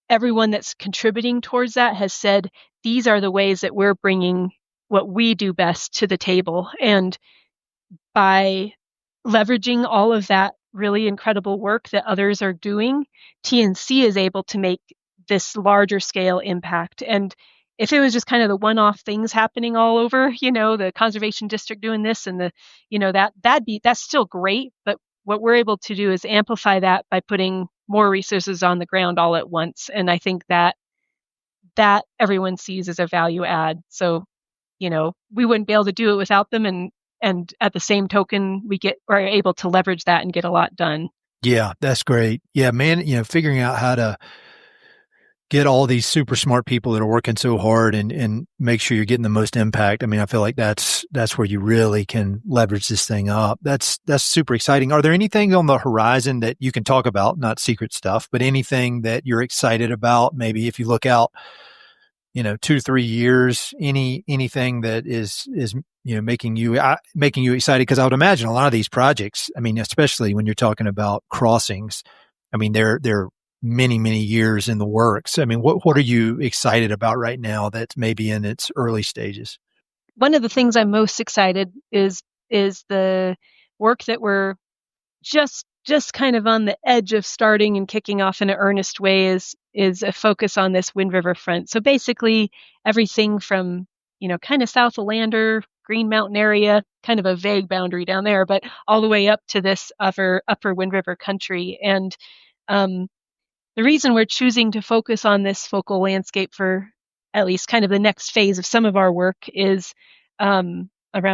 everyone that's contributing towards that has said, these are the ways that we're bringing what we do best to the table. And by leveraging all of that really incredible work that others are doing, TNC is able to make this larger scale impact. And if it was just kind of the one-off things happening all over, the conservation district doing this and that's still great. But what we're able to do is amplify that by putting more resources on the ground all at once. And I think that everyone sees as a value add. So, we wouldn't be able to do it without them. And at the same token, we're able to leverage that and get a lot done. Yeah, that's great. Yeah, man, figuring out how to get all these super smart people that are working so hard and make sure you're getting the most impact. I mean, I feel like that's where you really can leverage this thing up. That's super exciting. Are there anything on the horizon that you can talk about, not secret stuff, but anything that you're excited about? Maybe if you look out, 2 to 3 years, anything that is making you excited? Because I would imagine a lot of these projects, I mean, especially when you're talking about crossings, I mean, they're many, many years in the works. I mean, what are you excited about right now that's maybe in its early stages? One of the things I'm most excited is work that we're just kind of on the edge of starting and kicking off in an earnest way is a focus on this Wind River front. So basically everything from, kind of south of Lander, Green Mountain area, kind of a vague boundary down there, but all the way up to this upper Wind River country. And the reason we're choosing to focus on this focal landscape for at least kind of the next phase of some of our work is around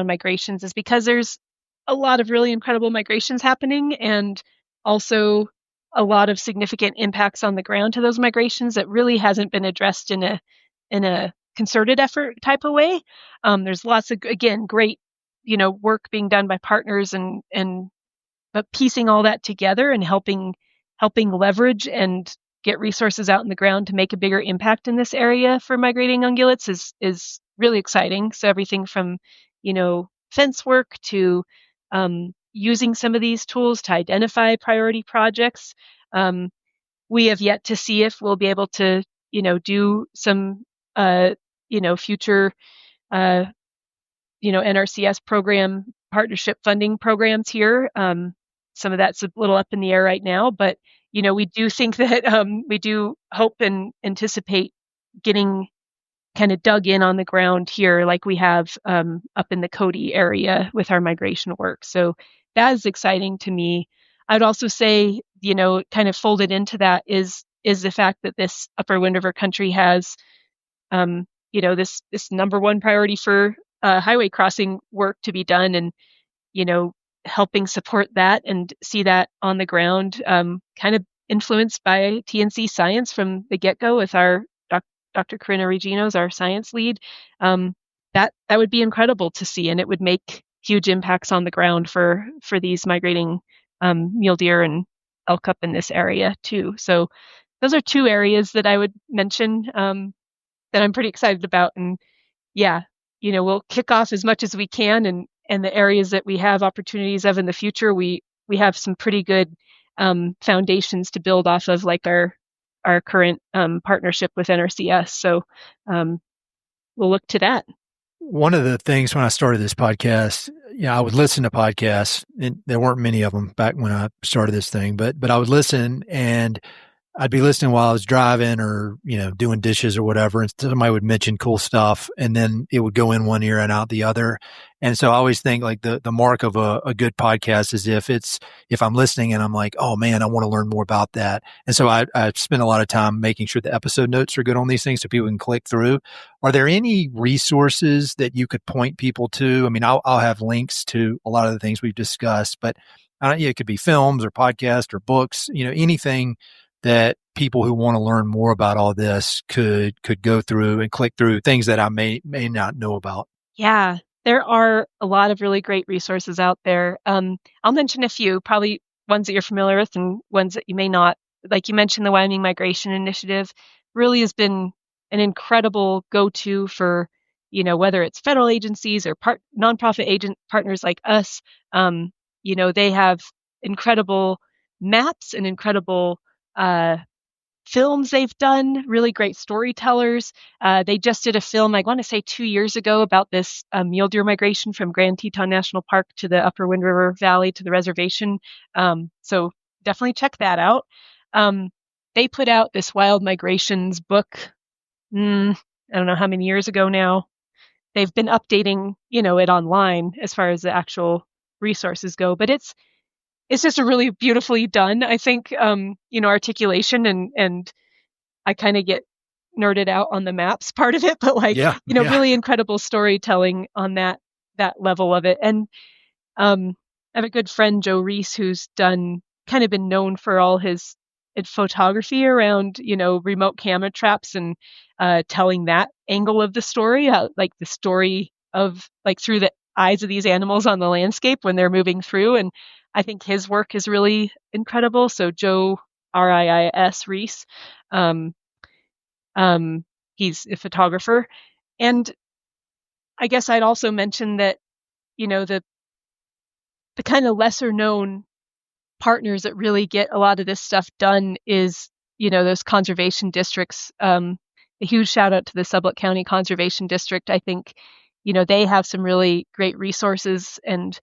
migrations is because there's a lot of really incredible migrations happening, and also a lot of significant impacts on the ground to those migrations that really hasn't been addressed in a concerted effort type of way. There's lots of, again, great, work being done by partners but piecing all that together and helping leverage and get resources out in the ground to make a bigger impact in this area for migrating ungulates is really exciting. So everything from, fence work to using some of these tools to identify priority projects. We have yet to see if we'll be able to, do some, future, NRCS program partnership funding programs here. Some of that's a little up in the air right now, but, we do think that we do hope and anticipate getting kind of dug in on the ground here like we have up in the Cody area with our migration work. So that is exciting to me. I'd also say, kind of folded into that is the fact that this upper Wind River country has, this number one priority for highway crossing work to be done, and, helping support that and see that on the ground, kind of influenced by TNC science from the get-go with our Dr. Corinna Regino's our science lead. That would be incredible to see, and it would make huge impacts on the ground for these migrating mule deer and elk up in this area too. So those are two areas that I would mention that I'm pretty excited about. And yeah, we'll kick off as much as we can, and the areas that we have opportunities of in the future, we have some pretty good foundations to build off of, like our current partnership with NRCS. So we'll look to that. One of the things when I started this podcast, I would listen to podcasts, and there weren't many of them back when I started this thing, but I would listen, and I'd be listening while I was driving or, doing dishes or whatever. And somebody would mention cool stuff, and then it would go in one ear and out the other. And so I always think like the mark of a good podcast is if I'm listening and I'm like, oh man, I want to learn more about that. And so I spend a lot of time making sure the episode notes are good on these things so people can click through. Are there any resources that you could point people to? I mean, I'll have links to a lot of the things we've discussed, but it could be films or podcasts or books, anything that people who want to learn more about all this could go through and click through, things that I may not know about. Yeah, there are a lot of really great resources out there. I'll mention a few, probably ones that you're familiar with and ones that you may not. Like you mentioned, the Wyoming Migration Initiative really has been an incredible go-to for, whether it's federal agencies or nonprofit agent partners like us. They have incredible maps and incredible films they've done, really great storytellers. They just did a film, I want to say 2 years ago, about this mule deer migration from Grand Teton National Park to the Upper Wind River Valley to the reservation. So definitely check that out. They put out this wild migrations book, I don't know how many years ago now. They've been updating, it online as far as the actual resources go, but it's just a really beautifully done, I think, articulation, and I kind of get nerded out on the maps part of it, but really incredible storytelling on that level of it. And I have a good friend, Joe Reese, who's kind of been known for all his photography around, remote camera traps and telling that angle of the story, like the story of like through the eyes of these animals on the landscape when they're moving through. And I think his work is really incredible. So Joe Riis Reese, he's a photographer. And I guess I'd also mention that, the kind of lesser known partners that really get a lot of this stuff done is, those conservation districts. A huge shout out to the Sublette County Conservation District. I think, they have some really great resources and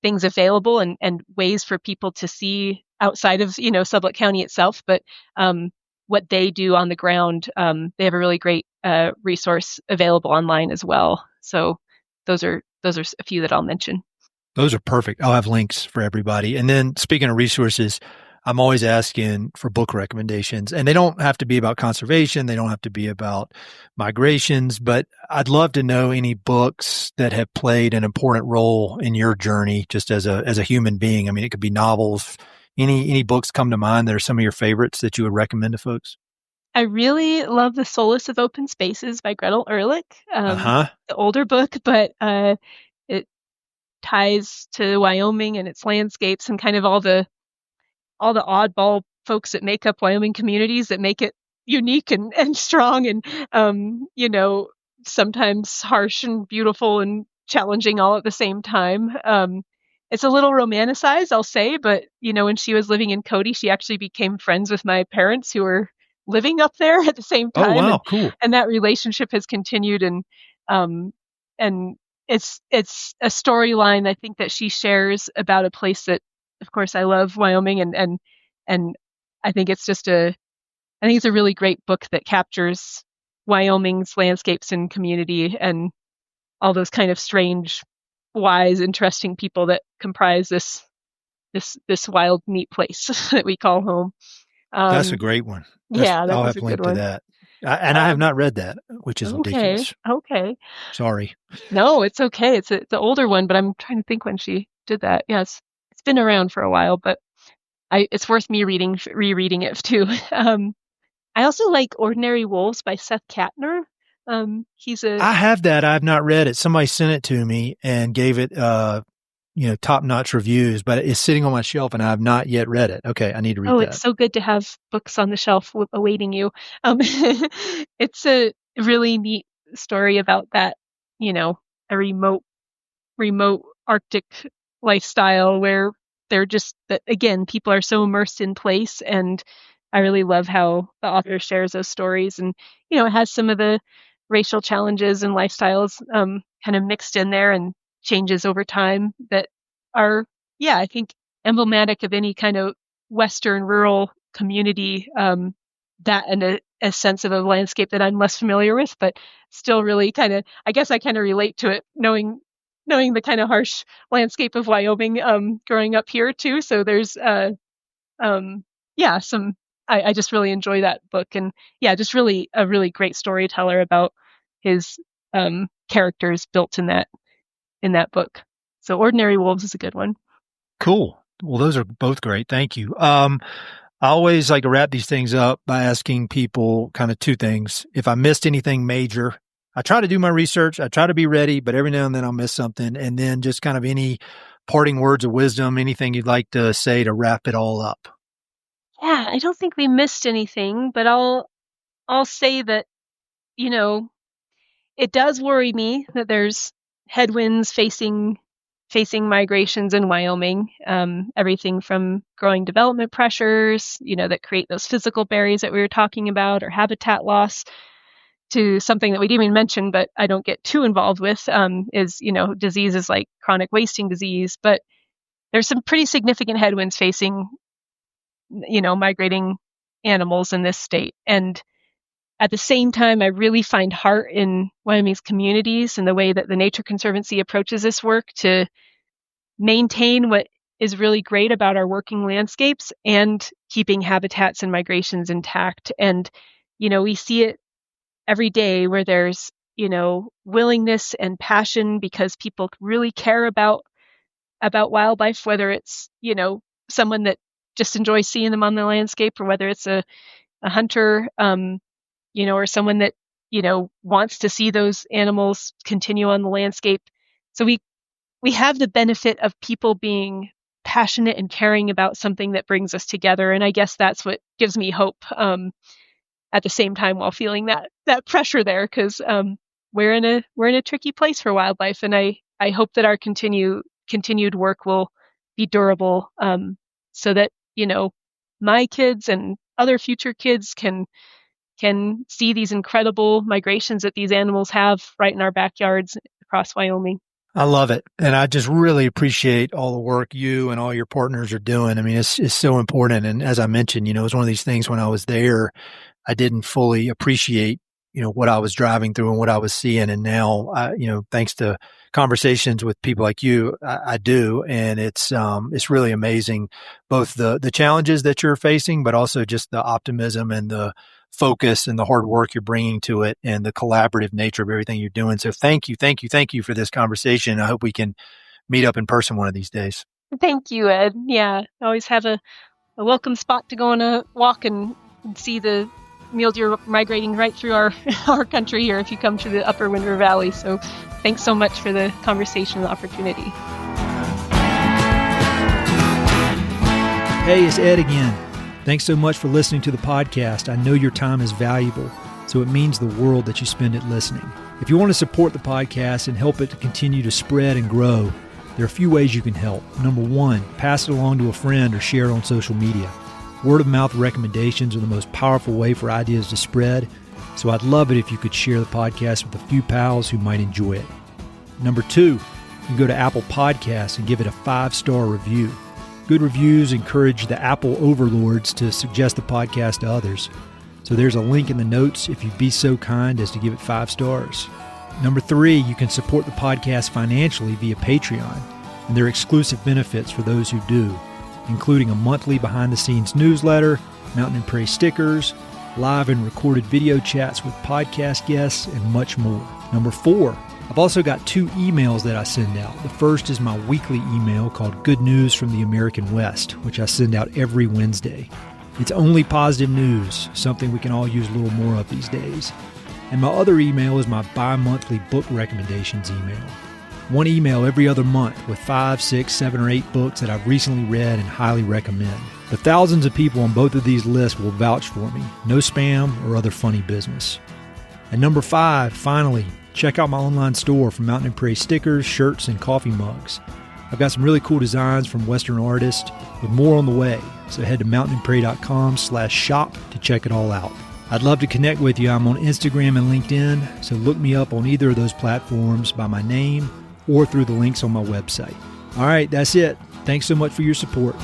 things available and ways for people to see outside of, Sublette County itself, but what they do on the ground. They have a really great resource available online as well. So those are a few that I'll mention. Those are perfect. I'll have links for everybody. And then speaking of resources, I'm always asking for book recommendations, and they don't have to be about conservation. They don't have to be about migrations, but I'd love to know any books that have played an important role in your journey just as a human being. I mean, it could be novels. Any books come to mind that are some of your favorites that you would recommend to folks? I really love The Solace of Open Spaces by Gretel Ehrlich. The older book, but it ties to Wyoming and its landscapes and kind of all the oddball folks that make up Wyoming communities that make it unique and strong and, sometimes harsh and beautiful and challenging all at the same time. It's a little romanticized, I'll say, but, when she was living in Cody, she actually became friends with my parents who were living up there at the same time. Oh, wow, cool. And that relationship has continued and it's a storyline I think that she shares about a place that, of course, I love Wyoming and I think it's a really great book that captures Wyoming's landscapes and community and all those kind of strange, wise, interesting people that comprise this wild, neat place that we call home. That's a great one. I'll have to link to that. I have not read that, which is ridiculous. Okay. Sorry. No, it's okay. It's the older one, but I'm trying to think when she did that. Yes, it's been around for a while, but it's worth me rereading it too. I also like Ordinary Wolves by Seth Katner. I have that. I've not read it. Somebody sent it to me and gave it, top-notch reviews, but it's sitting on my shelf and I have not yet read it. Okay, I need to read that. Oh, it's so good to have books on the shelf awaiting you. It's a really neat story about that, a remote Arctic lifestyle where they're just, again, people are so immersed in place, and I really love how the author shares those stories. And, it has some of the racial challenges and lifestyles kind of mixed in there and changes over time that are, I think, emblematic of any kind of Western rural community, that and a sense of a landscape that I'm less familiar with, but still really I guess I kind of relate to it, knowing the kind of harsh landscape of Wyoming, growing up here too. So there's, I just really enjoy that book, and just really a really great storyteller about his characters built in that book. So Ordinary Wolves is a good one. Cool. Well, those are both great. Thank you. I always like to wrap these things up by asking people kind of two things. If I missed anything major, I try to do my research. I try to be ready, but every now and then I'll miss something. And then just kind of any parting words of wisdom, anything you'd like to say to wrap it all up. Yeah, I don't think we missed anything, but I'll say that, it does worry me that there's headwinds facing migrations in Wyoming. Everything from growing development pressures, that create those physical barriers that we were talking about, or habitat loss, to something that we didn't even mention, but I don't get too involved with, is, diseases like chronic wasting disease. But there's some pretty significant headwinds facing, migrating animals in this state. And at the same time, I really find heart in Wyoming's communities and the way that the Nature Conservancy approaches this work to maintain what is really great about our working landscapes and keeping habitats and migrations intact. And, we see it every day where there's, willingness and passion because people really care about wildlife, whether it's, someone that just enjoys seeing them on the landscape, or whether it's a hunter, or someone that, wants to see those animals continue on the landscape. So we have the benefit of people being passionate and caring about something that brings us together. And I guess that's what gives me hope, at the same time, while feeling that pressure there, because we're in a tricky place for wildlife. And I hope that our continued work will be durable, so that, my kids and other future kids can see these incredible migrations that these animals have right in our backyards across Wyoming. I love it. And I just really appreciate all the work you and all your partners are doing. I mean, it's so important. And as I mentioned, it's one of these things when I was there, I didn't fully appreciate, what I was driving through and what I was seeing. And now, thanks to conversations with people like you, I do. And it's really amazing, both the challenges that you're facing, but also just the optimism and the focus and the hard work you're bringing to it and the collaborative nature of everything you're doing. So thank you for this conversation. I hope we can meet up in person one of these days. Thank you, Ed. Yeah, I always have a welcome spot to go on a walk and see the mule deer migrating right through our country here if you come to the upper Wind River Valley. So thanks so much for the conversation and the opportunity. Hey, it's Ed again. Thanks so much for listening to the podcast. I know your time is valuable, so it means the world that you spend it listening. If you want to support the podcast and help it to continue to spread and grow, there are a few ways you can help. Number one, pass it along to a friend or share it on social media. Word of mouth recommendations are the most powerful way for ideas to spread, so I'd love it if you could share the podcast with a few pals who might enjoy it. Number two, you can go to Apple Podcasts and give it a 5-star review. Good reviews encourage the Apple overlords to suggest the podcast to others. So there's a link in the notes if you'd be so kind as to give it 5 stars. Number three, you can support the podcast financially via Patreon, and there are exclusive benefits for those who do, including a monthly behind-the-scenes newsletter, Mountain and Prairie stickers, live and recorded video chats with podcast guests, and much more. Number four, I've also got 2 emails that I send out. The first is my weekly email called Good News from the American West, which I send out every Wednesday. It's only positive news, something we can all use a little more of these days. And my other email is my bi-monthly book recommendations email. One email every other month with 5, 6, 7, or 8 books that I've recently read and highly recommend. The thousands of people on both of these lists will vouch for me. No spam or other funny business. And number 5, finally, check out my online store for Mountain and Prairie stickers, shirts, and coffee mugs. I've got some really cool designs from Western artists with more on the way, so head to mountainandprairie.com/shop to check it all out. I'd love to connect with you. I'm on Instagram and LinkedIn, so look me up on either of those platforms by my name or through the links on my website. All right, that's it. Thanks so much for your support.